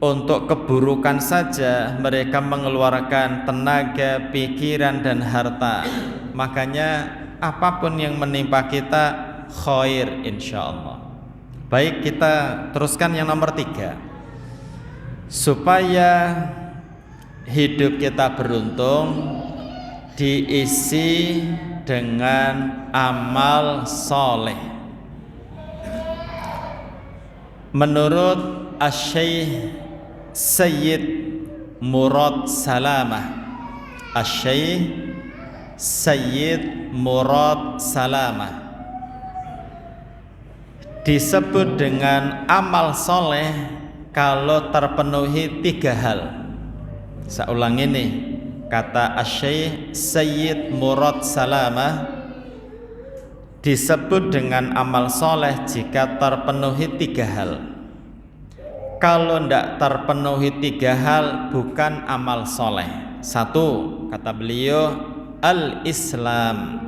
untuk keburukan saja mereka mengeluarkan tenaga, pikiran dan harta. Makanya apapun yang menimpa kita khair insyaallah. Baik, kita teruskan yang nomor 3. Supaya hidup kita beruntung, diisi dengan amal soleh. Menurut Asy-Syaikh Sayyid Murad Salamah, Asy-Syaikh Sayyid Murad Salamah, disebut dengan amal soleh kalau terpenuhi 3 hal. Saya ulang ini, kata Asy-Syaikh Sayyid Murad Salamah, disebut dengan amal soleh jika terpenuhi 3 hal. Kalau tidak terpenuhi 3 hal bukan amal soleh. 1, kata beliau, al-Islam.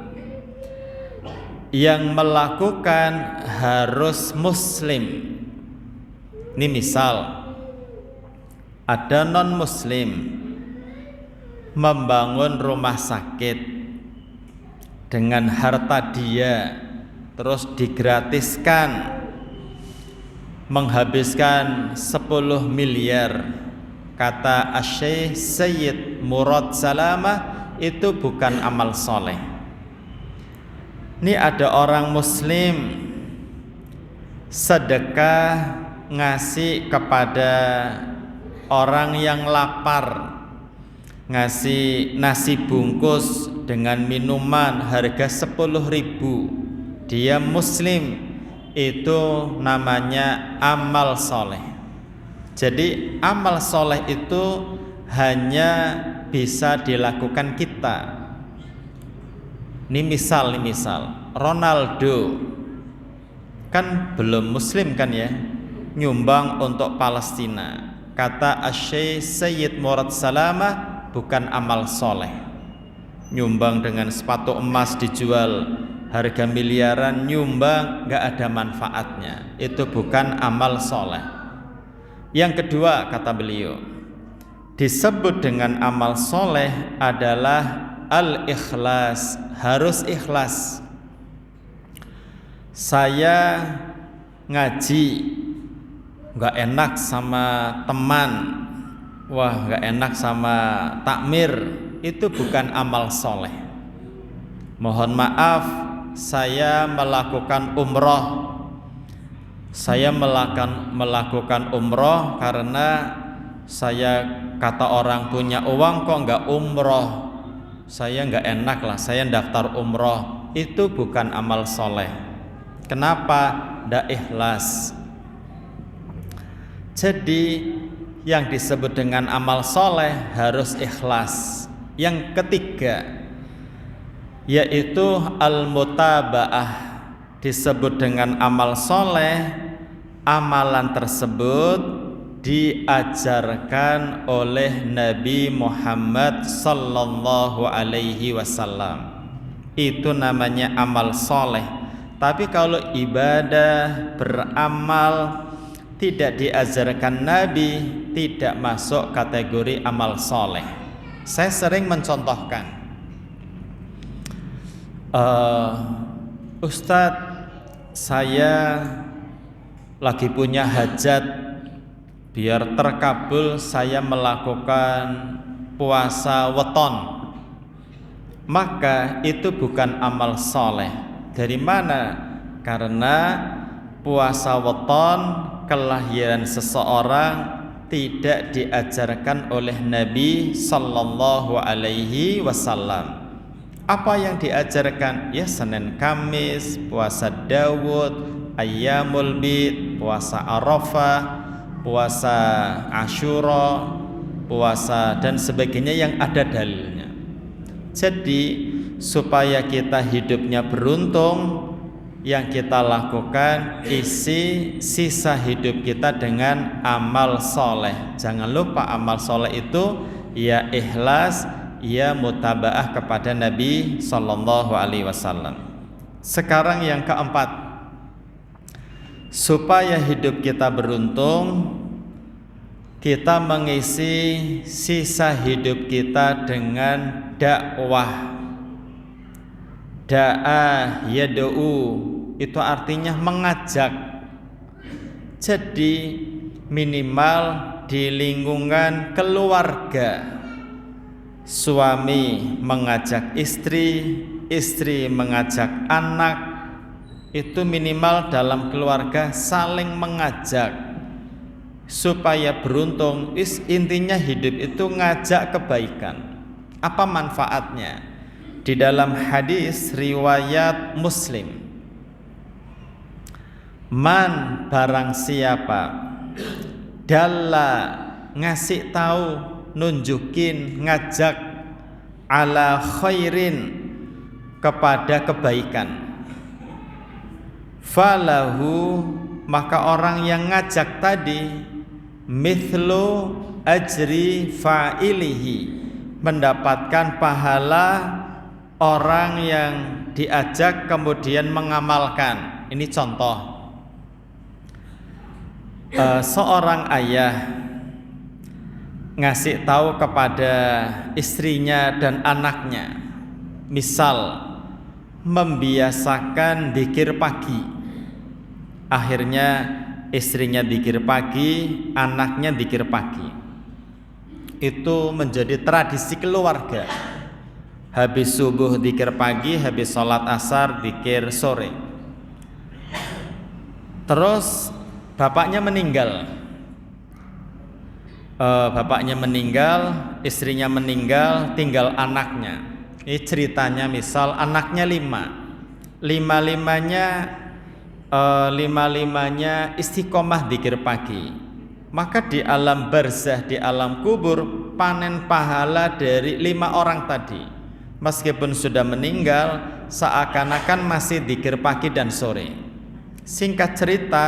Yang melakukan harus muslim. Ini misal, ada non-muslim membangun rumah sakit dengan harta dia, terus digratiskan, menghabiskan 10 miliar. Kata Asy-Syaikh Sayyid Murad Salamah, itu bukan amal soleh. Ini ada orang muslim sedekah, ngasih kepada orang yang lapar, ngasih nasi bungkus dengan minuman harga 10.000, dia muslim, itu namanya amal soleh. Jadi amal soleh itu hanya bisa dilakukan kita. Ini misal Ronaldo kan belum muslim kan ya, nyumbang untuk Palestina. Kata Asy-Syaikh Sayyid Murad Salamah, bukan amal soleh. Nyumbang dengan sepatu emas dijual harga miliaran, nyumbang gak ada manfaatnya, itu bukan amal soleh. Yang kedua, kata beliau, disebut dengan amal soleh adalah al-ikhlas, harus ikhlas. Saya ngaji gak enak sama teman, wah gak enak sama takmir, itu bukan amal soleh. Mohon maaf, saya melakukan umroh, saya melakukan umroh karena saya kata orang punya uang kok nggak umroh, saya nggak enak lah, saya daftar umroh. Itu bukan amal soleh. Kenapa? Nggak ikhlas. Jadi yang disebut dengan amal soleh harus ikhlas. Yang ketiga yaitu al-mutaba'ah. Disebut dengan amal soleh, amalan tersebut diajarkan oleh Nabi Muhammad sallallahu alaihi wasallam. Itu namanya amal soleh. Tapi kalau ibadah, beramal tidak diajarkan Nabi, tidak masuk kategori amal soleh. Saya sering mencontohkan, Ustadz, saya lagi punya hajat, biar terkabul saya melakukan puasa weton. Maka itu bukan amal soleh. Dari mana? Karena puasa weton, kelahiran seseorang, tidak diajarkan oleh Nabi sallallahu alaihi wasallam. Apa yang diajarkan? Ya Senin Kamis, puasa Daud, Ayyamul Bid, puasa Arafah, puasa Asyura, puasa dan sebagainya yang ada dalilnya. Jadi supaya kita hidupnya beruntung, yang kita lakukan isi sisa hidup kita dengan amal soleh. Jangan lupa amal soleh itu ya ikhlas, ya mutabaah kepada Nabi sallallahu alaihi wasallam. Sekarang yang keempat, supaya hidup kita beruntung, kita mengisi sisa hidup kita dengan dakwah. Da'a yad'u itu artinya mengajak. Jadi minimal di lingkungan keluarga, suami mengajak istri, istri mengajak anak, itu minimal dalam keluarga saling mengajak supaya beruntung. Intinya hidup itu ngajak kebaikan. Apa manfaatnya? Di dalam hadis riwayat Muslim, man barang siapa dalla ngasih tahu, nunjukin, ngajak ala khairin kepada kebaikan, falahu maka orang yang ngajak tadi mithlu ajri fa'ilihi, mendapatkan pahala orang yang diajak kemudian mengamalkan. Ini contoh, seorang ayah ngasih tahu kepada istrinya dan anaknya, misal membiasakan dzikir pagi. Akhirnya istrinya dzikir pagi, anaknya dzikir pagi. Itu menjadi tradisi keluarga. Habis subuh dzikir pagi, habis sholat asar dzikir sore. Terus bapaknya meninggal, bapaknya meninggal, istrinya meninggal, tinggal anaknya. Ini ceritanya misal anaknya 5, lima-limanya istiqomah dzikir pagi, maka di alam barzah, di alam kubur, panen pahala dari 5 orang tadi. Meskipun sudah meninggal, seakan-akan masih dzikir pagi dan sore. Singkat cerita,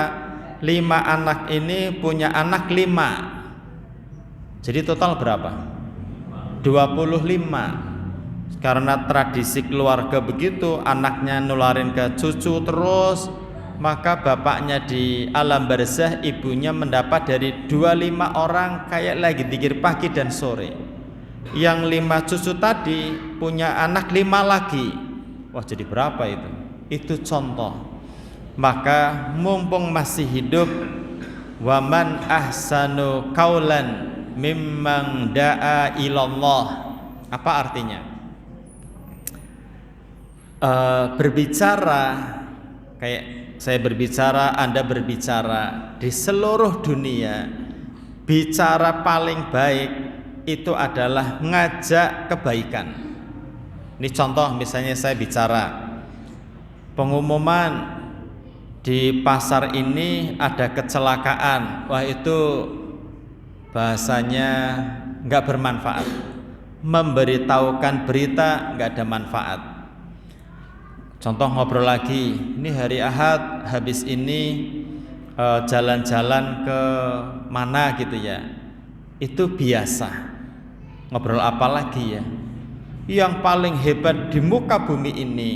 5 anak ini punya anak 5. Jadi total berapa? 25. Karena tradisi keluarga begitu, anaknya nularin ke cucu terus, maka bapaknya di alam barzah, ibunya mendapat dari 25 orang kayak lagi dzikir pagi dan sore. Yang 5 cucu tadi punya anak 5 lagi. Wah, jadi berapa itu? Itu contoh. Maka mumpung masih hidup, waman ahsanu kaulan mimman da'a ilallah. Apa artinya? Berbicara kayak saya berbicara, Anda berbicara, di seluruh dunia bicara paling baik itu adalah ngajak kebaikan. Ini contoh, misalnya saya bicara pengumuman di pasar ini ada kecelakaan. Wah, itu bahasanya nggak bermanfaat. Memberitahukan berita nggak ada manfaat. Contoh ngobrol lagi, ini hari Ahad, habis ini jalan-jalan ke mana gitu ya. Itu biasa. Ngobrol apa lagi ya? Yang paling hebat di muka bumi ini,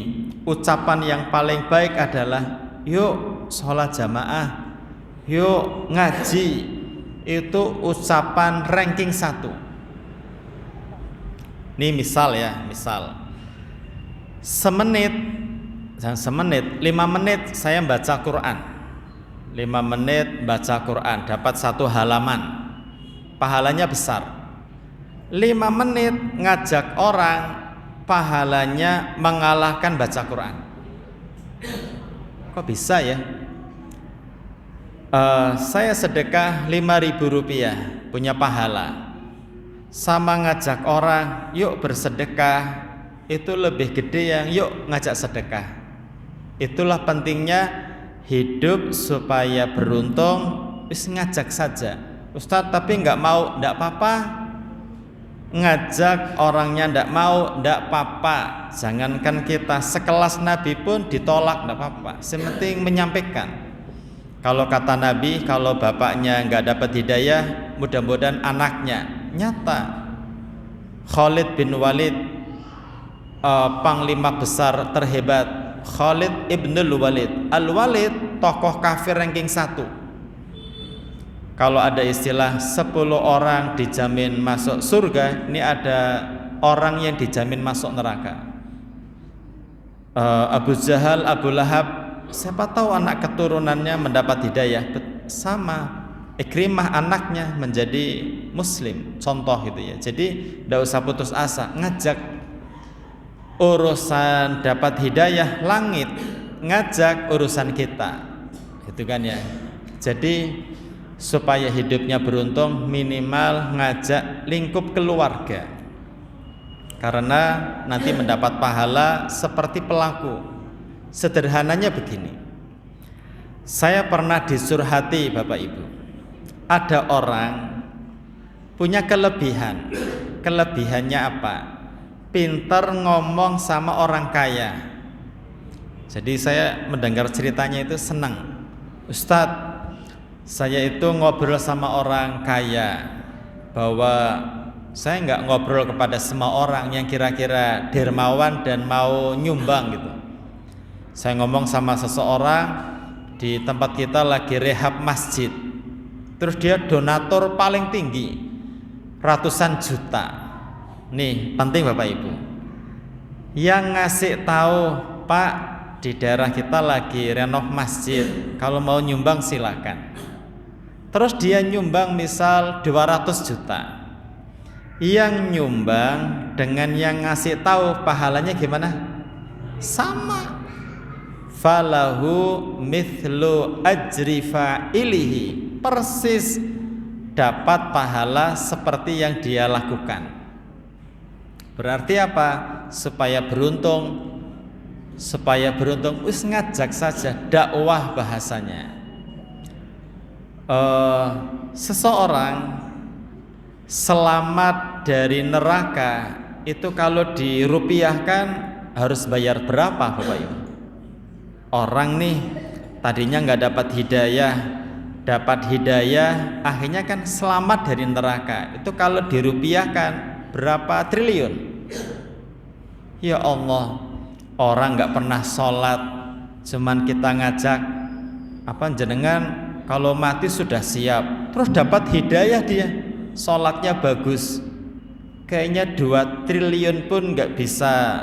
ucapan yang paling baik adalah yuk sholat jamaah, yuk ngaji. Itu ucapan ranking 1. Ini misal ya, misal semenit, 5 menit saya baca Quran, 5 menit baca Quran, dapat 1 halaman, pahalanya besar. 5 menit ngajak orang, pahalanya mengalahkan baca Quran. Kok bisa ya? Saya sedekah 5.000 rupiah punya pahala, sama ngajak orang yuk bersedekah, itu lebih gede yang yuk ngajak sedekah. Itulah pentingnya hidup supaya beruntung, wis ngajak saja. Ustadz tapi nggak mau, nggak apa-apa. Ngajak orangnya nggak mau, nggak apa-apa. Jangankan kita sekelas Nabi pun ditolak, nggak apa-apa. Sementing menyampaikan. Kalau kata Nabi, kalau bapaknya nggak dapat hidayah, mudah-mudahan anaknya. Nyata Khalid bin Walid, panglima besar terhebat, Khalid ibnul Walid. Al-Walid tokoh kafir ranking 1. Kalau ada istilah 10 orang dijamin masuk surga, ini ada orang yang dijamin masuk neraka. Abu Jahal, Abu Lahab, siapa tahu anak keturunannya mendapat hidayah. Sama Ikrimah anaknya menjadi muslim, contoh gitu ya. Jadi tidak usah putus asa, ngajak. Urusan dapat hidayah langit, ngajak urusan kita, gitu kan ya. Jadi supaya hidupnya beruntung, minimal ngajak lingkup keluarga, karena nanti mendapat pahala seperti pelaku. Sederhananya begini, saya pernah disurhati Bapak Ibu, ada orang punya kelebihan. Kelebihannya apa? Pintar ngomong sama orang kaya. Jadi saya mendengar ceritanya itu senang. Ustadz, saya itu ngobrol sama orang kaya, bahwa saya nggak ngobrol kepada semua orang yang kira-kira dermawan dan mau nyumbang gitu. Saya ngomong sama seseorang di tempat kita lagi rehab masjid, terus dia donatur paling tinggi, ratusan juta. Nih penting Bapak Ibu, yang ngasih tahu, Pak, di daerah kita lagi renov masjid, kalau mau nyumbang silakan. Terus dia nyumbang misal 200 juta. Yang nyumbang dengan yang ngasih tahu pahalanya gimana? Sama. Falahu mithlu ajri fa'ilihi, persis dapat pahala seperti yang dia lakukan. Berarti apa? Supaya beruntung, wis ngajak saja, dakwah bahasanya. Seseorang selamat dari neraka itu kalau dirupiahkan harus bayar berapa, Bapak Ibu? Orang nih tadinya nggak dapat hidayah, akhirnya kan selamat dari neraka. Itu kalau dirupiahkan berapa triliun? Ya Allah, orang nggak pernah sholat, cuman kita ngajak, apa jenengan kalau mati sudah siap, terus dapat hidayah dia, sholatnya bagus, kayaknya 2 triliun pun nggak bisa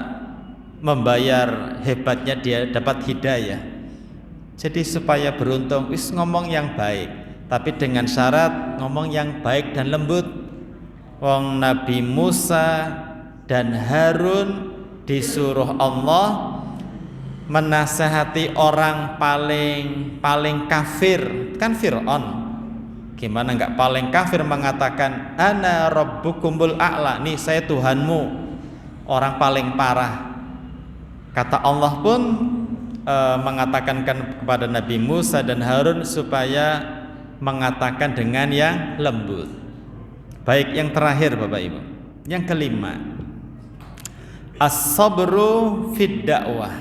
membayar hebatnya dia dapat hidayah. Jadi supaya beruntung, wis ngomong yang baik, tapi dengan syarat ngomong yang baik dan lembut. Wong Nabi Musa dan Harun disuruh Allah menasehati orang paling kafir, kan Fir'aun. Gimana nggak paling kafir mengatakan ana rabbukumul a'la, nih saya Tuhanmu, orang paling parah. Kata Allah pun mengatakan kepada Nabi Musa dan Harun supaya mengatakan dengan yang lembut. Baik, yang terakhir Bapak Ibu, yang kelima, as-sabru fid dakwah.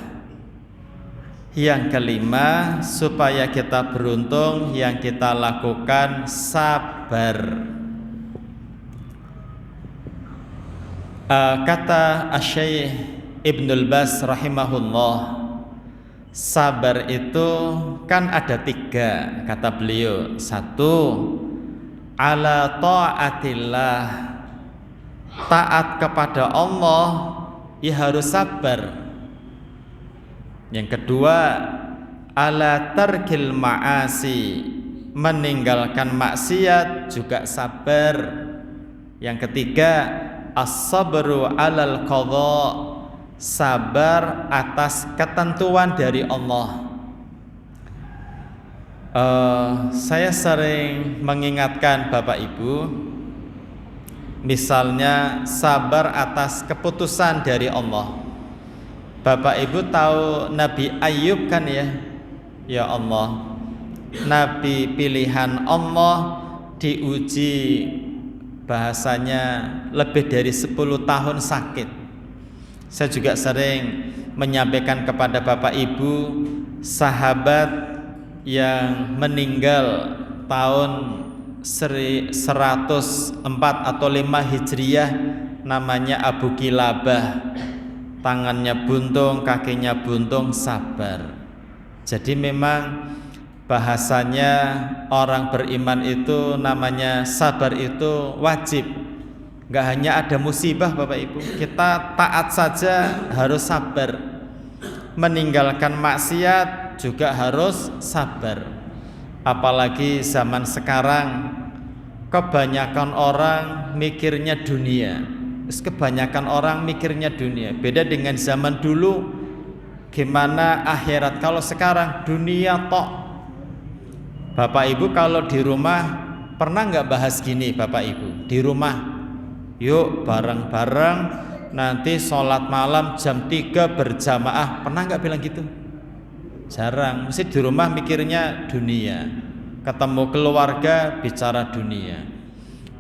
Yang kelima, supaya kita beruntung, yang kita lakukan sabar. Kata Asy-Syaikh Ibnul Baz rahimahullah, sabar itu kan ada 3, kata beliau. 1, ala ta'atillah, taat kepada Allah ya harus sabar. Yang kedua, ala tarkil ma'asi, meninggalkan maksiat juga sabar. Yang ketiga, as-sabru alal qadha, sabar atas ketentuan dari Allah. Saya sering mengingatkan Bapak Ibu, misalnya sabar atas keputusan dari Allah. Bapak Ibu tahu Nabi Ayub kan ya? Ya Allah, Nabi pilihan Allah, diuji bahasanya lebih dari 10 tahun sakit. Saya juga sering menyampaikan kepada Bapak Ibu sahabat yang meninggal tahun 104 atau 5 Hijriah, namanya Abu Kilabah. Tangannya buntung, kakinya buntung, sabar. Jadi memang bahasanya orang beriman itu namanya sabar itu wajib. Gak hanya ada musibah Bapak Ibu, kita taat saja harus sabar. Meninggalkan maksiat juga harus sabar. Apalagi zaman sekarang kebanyakan orang mikirnya dunia. Kebanyakan orang mikirnya dunia. Beda dengan zaman dulu, gimana akhirat. Kalau sekarang dunia tok. Bapak Ibu kalau di rumah pernah nggak bahas gini Bapak Ibu? Di rumah, yuk bareng-bareng nanti sholat malam jam 3 berjamaah. Pernah nggak bilang gitu? Jarang. Mesti di rumah mikirnya dunia. Ketemu keluarga bicara dunia.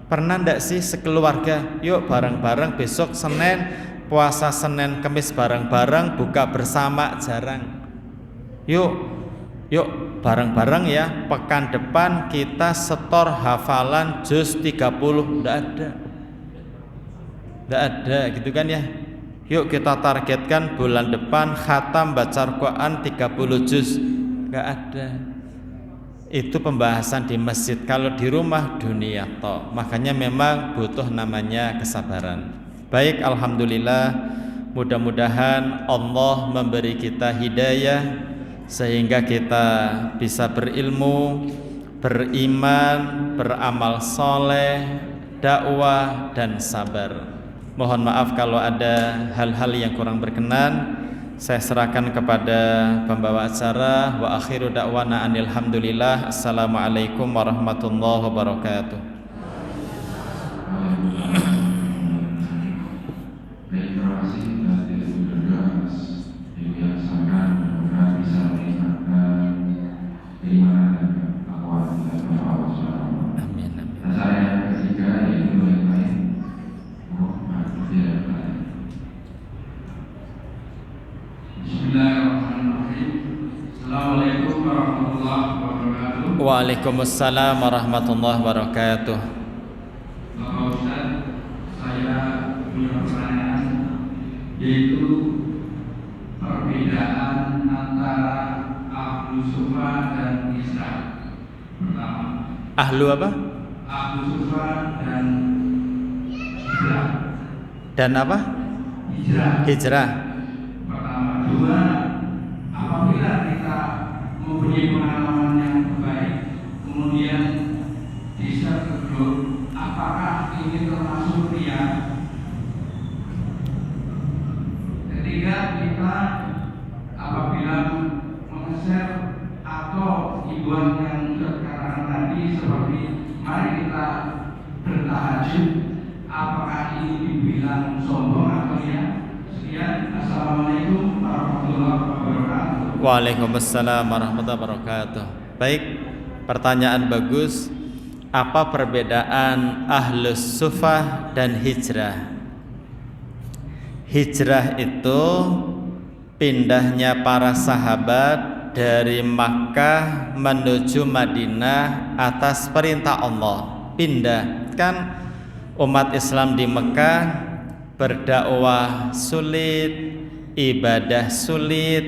Pernah ndak sih sekeluarga, yuk bareng-bareng besok Senin, puasa Senin Kemis bareng-bareng, buka bersama? Jarang. Yuk bareng-bareng ya, pekan depan kita setor hafalan juz 30. Ndak ada gitu kan ya. Yuk kita targetkan bulan depan khatam baca Al-Quran 30 juz. Nggak ada. Itu pembahasan di masjid. Kalau di rumah dunia toh. Makanya memang butuh namanya kesabaran. Baik, alhamdulillah, mudah-mudahan Allah memberi kita hidayah sehingga kita bisa berilmu, beriman, beramal soleh, dakwah dan sabar. Mohon maaf kalau ada hal-hal yang kurang berkenan. Saya serahkan kepada pembawa acara. Wa akhiru da'wana anil hamdulillah. Assalamualaikum warahmatullahi wabarakatuh. Waalaikumsalam warahmatullahi wabarakatuh. Bapak Ustaz, saya punya pertanyaan, yaitu perbedaan antara ahlu sufa dan hijrah. Pertama, Ahlu apa? ahlu sufa dan hijrah. Dan apa? Hijrah. Pertama. Dua, apabila kita mempunyai pengalaman yang baik, kemudian bisa tegur, apakah ini termasuk riya? Ketiga, kita apabila mengeser atau hiburan yang sekarang tadi seperti mari kita bertahajud, apakah ini dibilang sombong atau ya? Sekian, assalamualaikum warahmatullahi wabarakatuh. Waalaikumsalam warahmatullahi wabarakatuh. Baik, pertanyaan bagus. Apa perbedaan ahlus sufah dan hijrah? Hijrah itu pindahnya para sahabat dari Makkah menuju Madinah atas perintah Allah. Pindah, kan umat Islam di Mekah berdakwah sulit, ibadah sulit,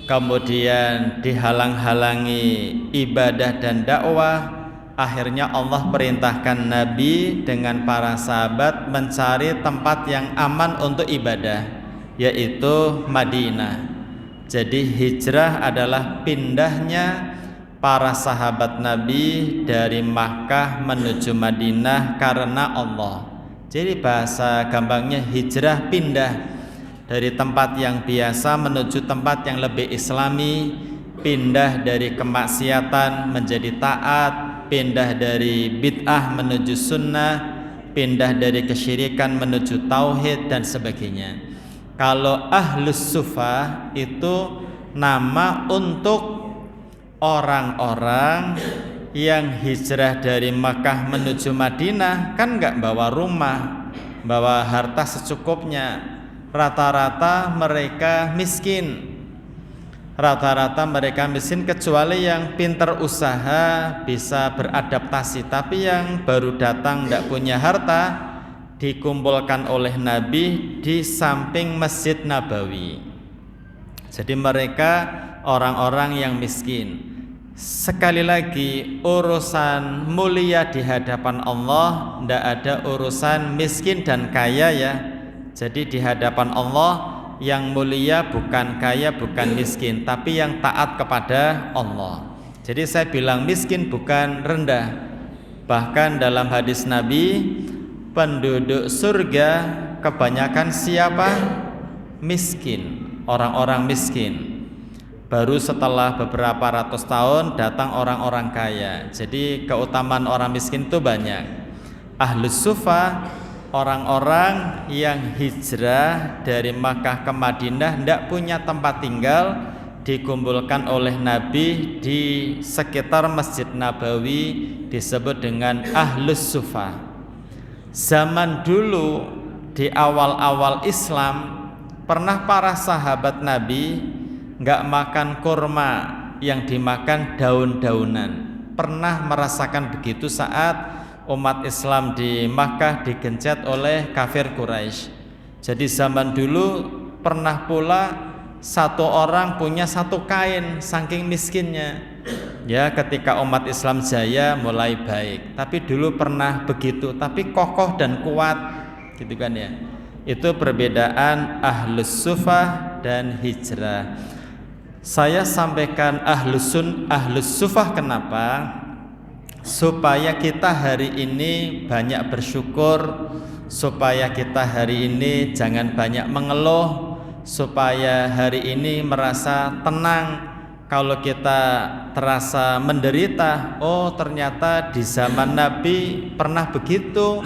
kemudian dihalang-halangi ibadah dan dakwah. Akhirnya Allah perintahkan Nabi dengan para sahabat mencari tempat yang aman untuk ibadah, yaitu Madinah. Jadi hijrah adalah pindahnya para sahabat Nabi dari Makkah menuju Madinah karena Allah. Jadi bahasa gampangnya hijrah, pindah dari tempat yang biasa menuju tempat yang lebih islami, pindah dari kemaksiatan menjadi taat, pindah dari bid'ah menuju sunnah, pindah dari kesyirikan menuju tauhid dan sebagainya. Kalau ahlus sufah itu nama untuk orang-orang yang hijrah dari Makkah menuju Madinah, kan nggak bawa rumah, bawa harta secukupnya. Rata-rata mereka miskin. Rata-rata mereka miskin kecuali yang pinter usaha bisa beradaptasi. Tapi yang baru datang tidak punya harta dikumpulkan oleh Nabi di samping Masjid Nabawi. Jadi mereka orang-orang yang miskin. Sekali lagi, urusan mulia di hadapan Allah tidak ada urusan miskin dan kaya ya. Jadi di hadapan Allah yang mulia bukan kaya, bukan miskin, tapi yang taat kepada Allah. Jadi saya bilang miskin bukan rendah. Bahkan dalam hadis Nabi, penduduk surga kebanyakan siapa? Miskin, orang-orang miskin. Baru setelah beberapa ratus tahun datang orang-orang kaya. Jadi keutamaan orang miskin itu banyak. Ahlus sufah, orang-orang yang hijrah dari Makkah ke Madinah tidak punya tempat tinggal, dikumpulkan oleh Nabi di sekitar Masjid Nabawi, disebut dengan ahlus sufah. Zaman dulu di awal-awal Islam pernah para sahabat Nabi nggak makan kurma, yang dimakan daun-daunan. Pernah merasakan begitu saat umat Islam di Makkah digencet oleh kafir Quraisy. Jadi zaman dulu pernah pula satu orang punya satu kain saking miskinnya. Ya, ketika umat Islam jaya mulai baik. Tapi dulu pernah begitu, tapi kokoh dan kuat, gitu kan ya. Itu perbedaan ahlus sufah dan hijrah. Saya sampaikan ahlus sufah kenapa? Supaya kita hari ini banyak bersyukur, supaya kita hari ini jangan banyak mengeluh, supaya hari ini merasa tenang. Kalau kita terasa menderita, oh ternyata di zaman Nabi pernah begitu.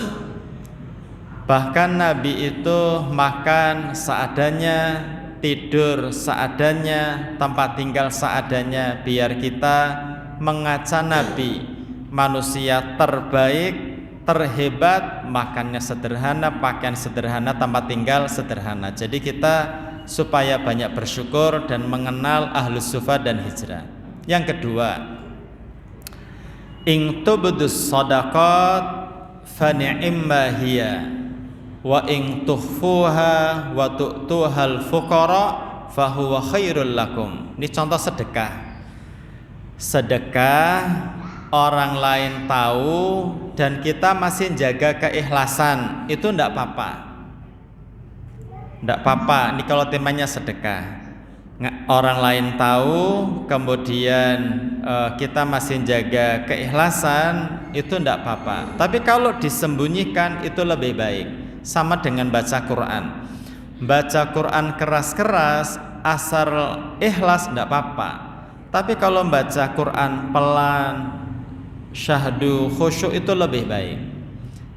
Bahkan Nabi itu makan seadanya, tidur seadanya, tempat tinggal seadanya, biar kita mengaca Nabi, manusia terbaik, terhebat, makannya sederhana, pakaian sederhana, tempat tinggal sederhana. Jadi kita supaya banyak bersyukur dan mengenal ahlus sufah dan hijrah. Yang kedua, ing tubdus shadaqat fa ni'ma hiya wa ing tukhfuha wa tu'tuhal fuqara fa huwa khairul lakum. Ini contoh sedekah. Sedekah orang lain tahu dan kita masih jaga keikhlasan, itu enggak apa-apa. Enggak apa-apa. Ini kalau temanya sedekah. Orang lain tahu, kemudian kita masih jaga keikhlasan, itu enggak apa-apa. Tapi kalau disembunyikan itu lebih baik. Sama dengan baca Quran. Baca Quran keras-keras, asal ikhlas enggak apa-apa. Tapi kalau baca Quran pelan, syahdu, khusyuk, itu lebih baik.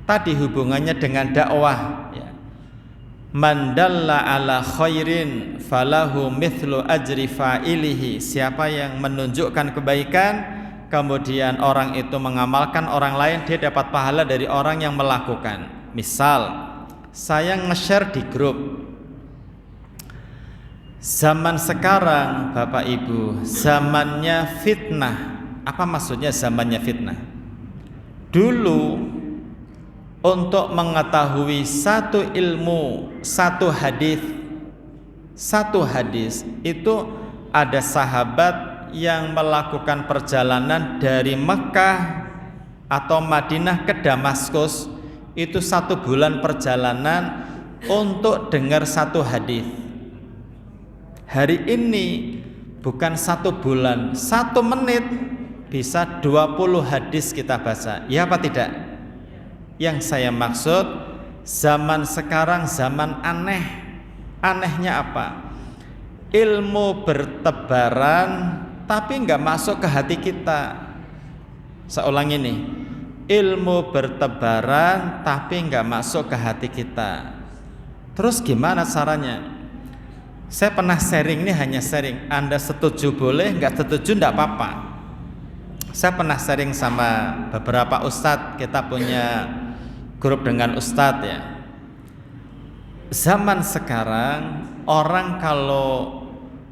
Tadi hubungannya dengan dakwah ya. Man dalla ala khairin falahu mithlu ajri fa'ilihi. Siapa yang menunjukkan kebaikan kemudian orang itu mengamalkan orang lain, dia dapat pahala dari orang yang melakukan. Misal saya nge-share di grup. Zaman sekarang Bapak Ibu, zamannya fitnah. Apa maksudnya zamannya fitnah? Dulu untuk mengetahui satu ilmu, satu hadis itu ada sahabat yang melakukan perjalanan dari Mekah atau Madinah ke Damaskus, itu 1 bulan perjalanan untuk dengar satu hadis. Hari ini bukan 1 bulan, 1 menit bisa 20 hadis kita baca. Ya apa tidak? Yang saya maksud, zaman sekarang zaman aneh. Anehnya apa? Ilmu bertebaran tapi nggak masuk ke hati kita. Saya ulang ini, ilmu bertebaran tapi nggak masuk ke hati kita. Terus gimana caranya? Saya pernah sharing, ini hanya sharing. Anda setuju boleh, nggak setuju nggak apa-apa. Saya pernah sharing sama beberapa ustadz. Kita punya grup dengan ustadz ya. Zaman sekarang orang kalau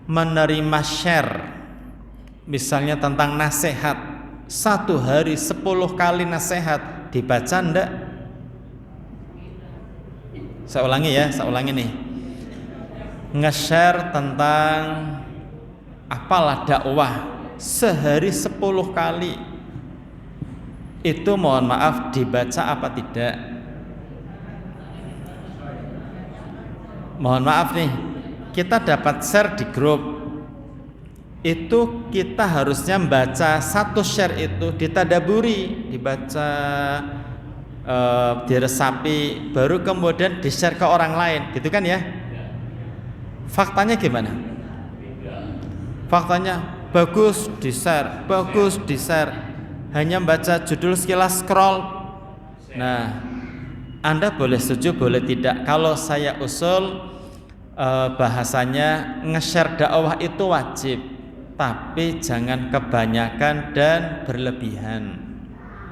menerima share, misalnya tentang nasihat, 1 hari 10 kali nasihat, dibaca enggak? Saya ulangi nih. Nge-share tentang apalah dakwah sehari 10 kali, itu mohon maaf dibaca apa tidak? Mohon maaf nih, kita dapat share di grup, itu kita harusnya baca 1 share itu ditadaburi, dibaca, diresapi, baru kemudian di-share ke orang lain, gitu kan ya? Faktanya gimana? Faktanya bagus di-share, hanya baca judul sekilas scroll. Nah, Anda boleh setuju boleh tidak. Kalau saya usul bahasanya nge-share dakwah itu wajib, tapi jangan kebanyakan dan berlebihan.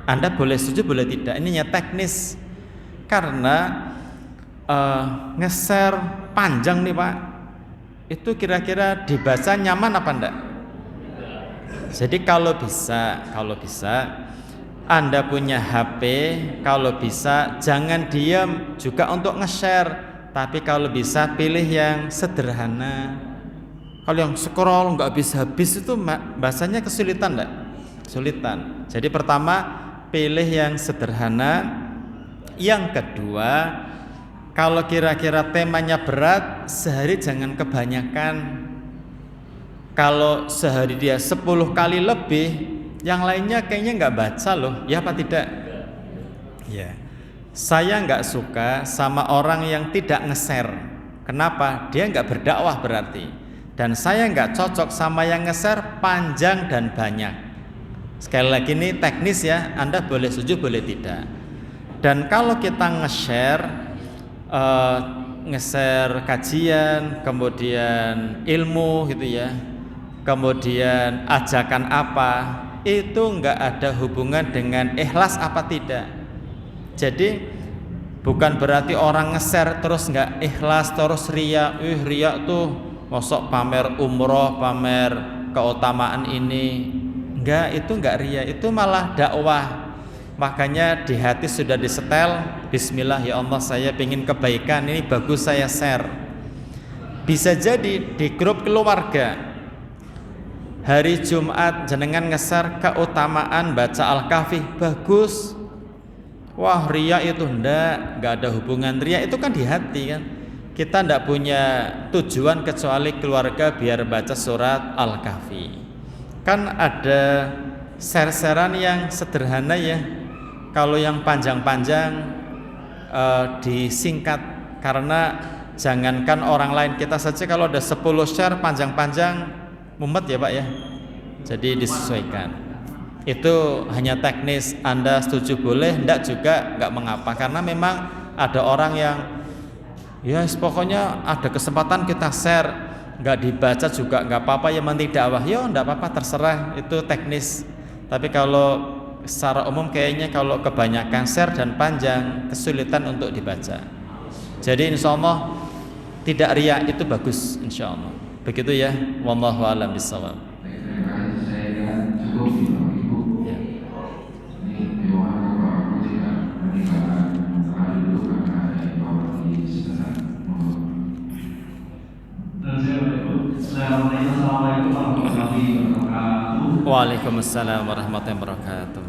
Anda boleh setuju boleh tidak. Ininya teknis. Karena nge-share panjang nih Pak, itu kira-kira dibaca nyaman apa enggak? Jadi kalau bisa Anda punya HP, kalau bisa jangan diam juga untuk nge-share, tapi kalau bisa pilih yang sederhana. Kalau yang scroll nggak habis-habis itu bahasanya kesulitan enggak? Kesulitan. Jadi pertama pilih yang sederhana. Yang kedua, kalau kira-kira temanya berat, sehari jangan kebanyakan. Kalau sehari dia 10 kali lebih, yang lainnya kayaknya nggak baca loh, ya apa tidak? Ya. Saya nggak suka sama orang yang tidak nge-share. Kenapa? Dia nggak berdakwah berarti. Dan saya nggak cocok sama yang nge-share panjang dan banyak. Sekali lagi ini teknis ya, Anda boleh setuju boleh tidak. Dan kalau kita nge-share kajian, kemudian ilmu gitu ya, kemudian ajakan apa, itu enggak ada hubungan dengan ikhlas apa tidak. Jadi bukan berarti orang nge-share terus enggak ikhlas, terus riya. Riya tuh mosok pamer umroh, pamer keutamaan ini. Enggak, itu enggak ria, itu malah dakwah. Makanya di hati sudah disetel, bismillah ya Allah saya ingin kebaikan, ini bagus saya share. Bisa jadi di grup keluarga, hari Jumat jenengan nge-share keutamaan baca Al-Kahfi, bagus. Wah ria itu enggak ada hubungan. Ria itu kan di hati kan. Kita enggak punya tujuan kecuali keluarga biar baca surat Al-Kahfi. Kan ada share-sharean yang sederhana ya. Kalau yang panjang-panjang disingkat, karena jangankan orang lain, kita saja kalau ada 10 share panjang-panjang mumet ya Pak ya. Jadi disesuaikan. Itu hanya teknis, Anda setuju boleh, enggak juga enggak mengapa, karena memang ada orang yang ya pokoknya ada kesempatan kita share, enggak dibaca juga enggak apa-apa, yang penting dakwah, ya enggak apa-apa, terserah, itu teknis. Tapi kalau secara umum kayaknya kalau kebanyakan share dan panjang kesulitan untuk dibaca. Jadi insya Allah tidak riya itu bagus insya Allah. Begitu ya, wallahu a'lam bishawab. Waalaikumsalam warahmatullahi wabarakatuh.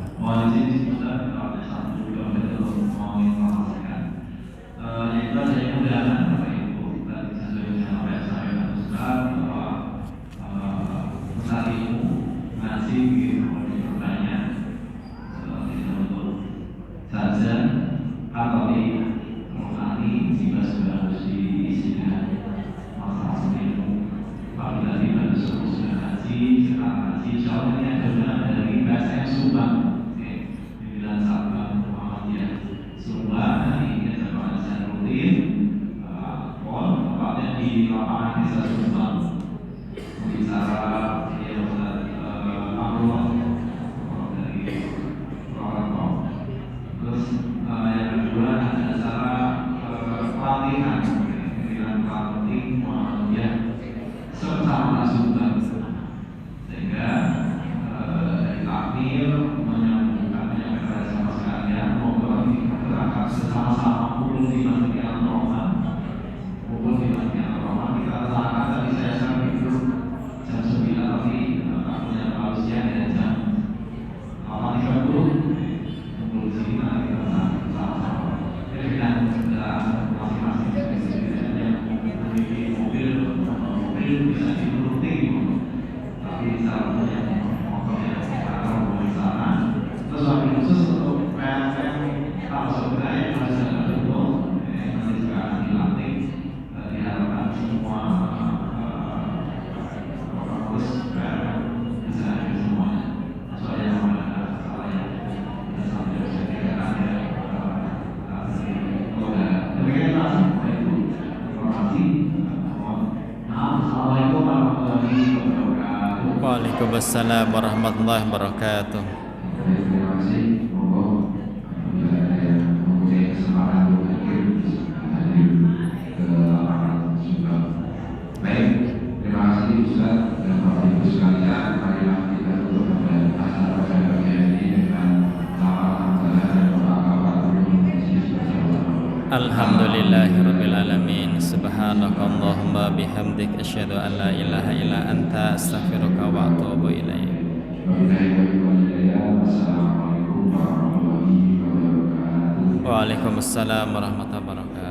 Waalaikumsalam warahmatullahi wabarakatuh. Terima kasih, monggo apabila ada yang mempunyai kesempatan untuk hadir ke lapangan juga. Baik, terima kasih Ustaz dan Bapak Ibu sekalian. Marilah kita tutup pada acara pada pagi ini dengan alhamdulillah dan kabar Alhamdulillahirabbil alamin. Subhanakallahumma bihamdik asyhadu an la ilaha illa anta astaghfiruka wa atubu ilaik. Wassalamualaikum warahmatullahi wabarakatuh. Waalaikumsalam warahmatullahi wabarakatuh.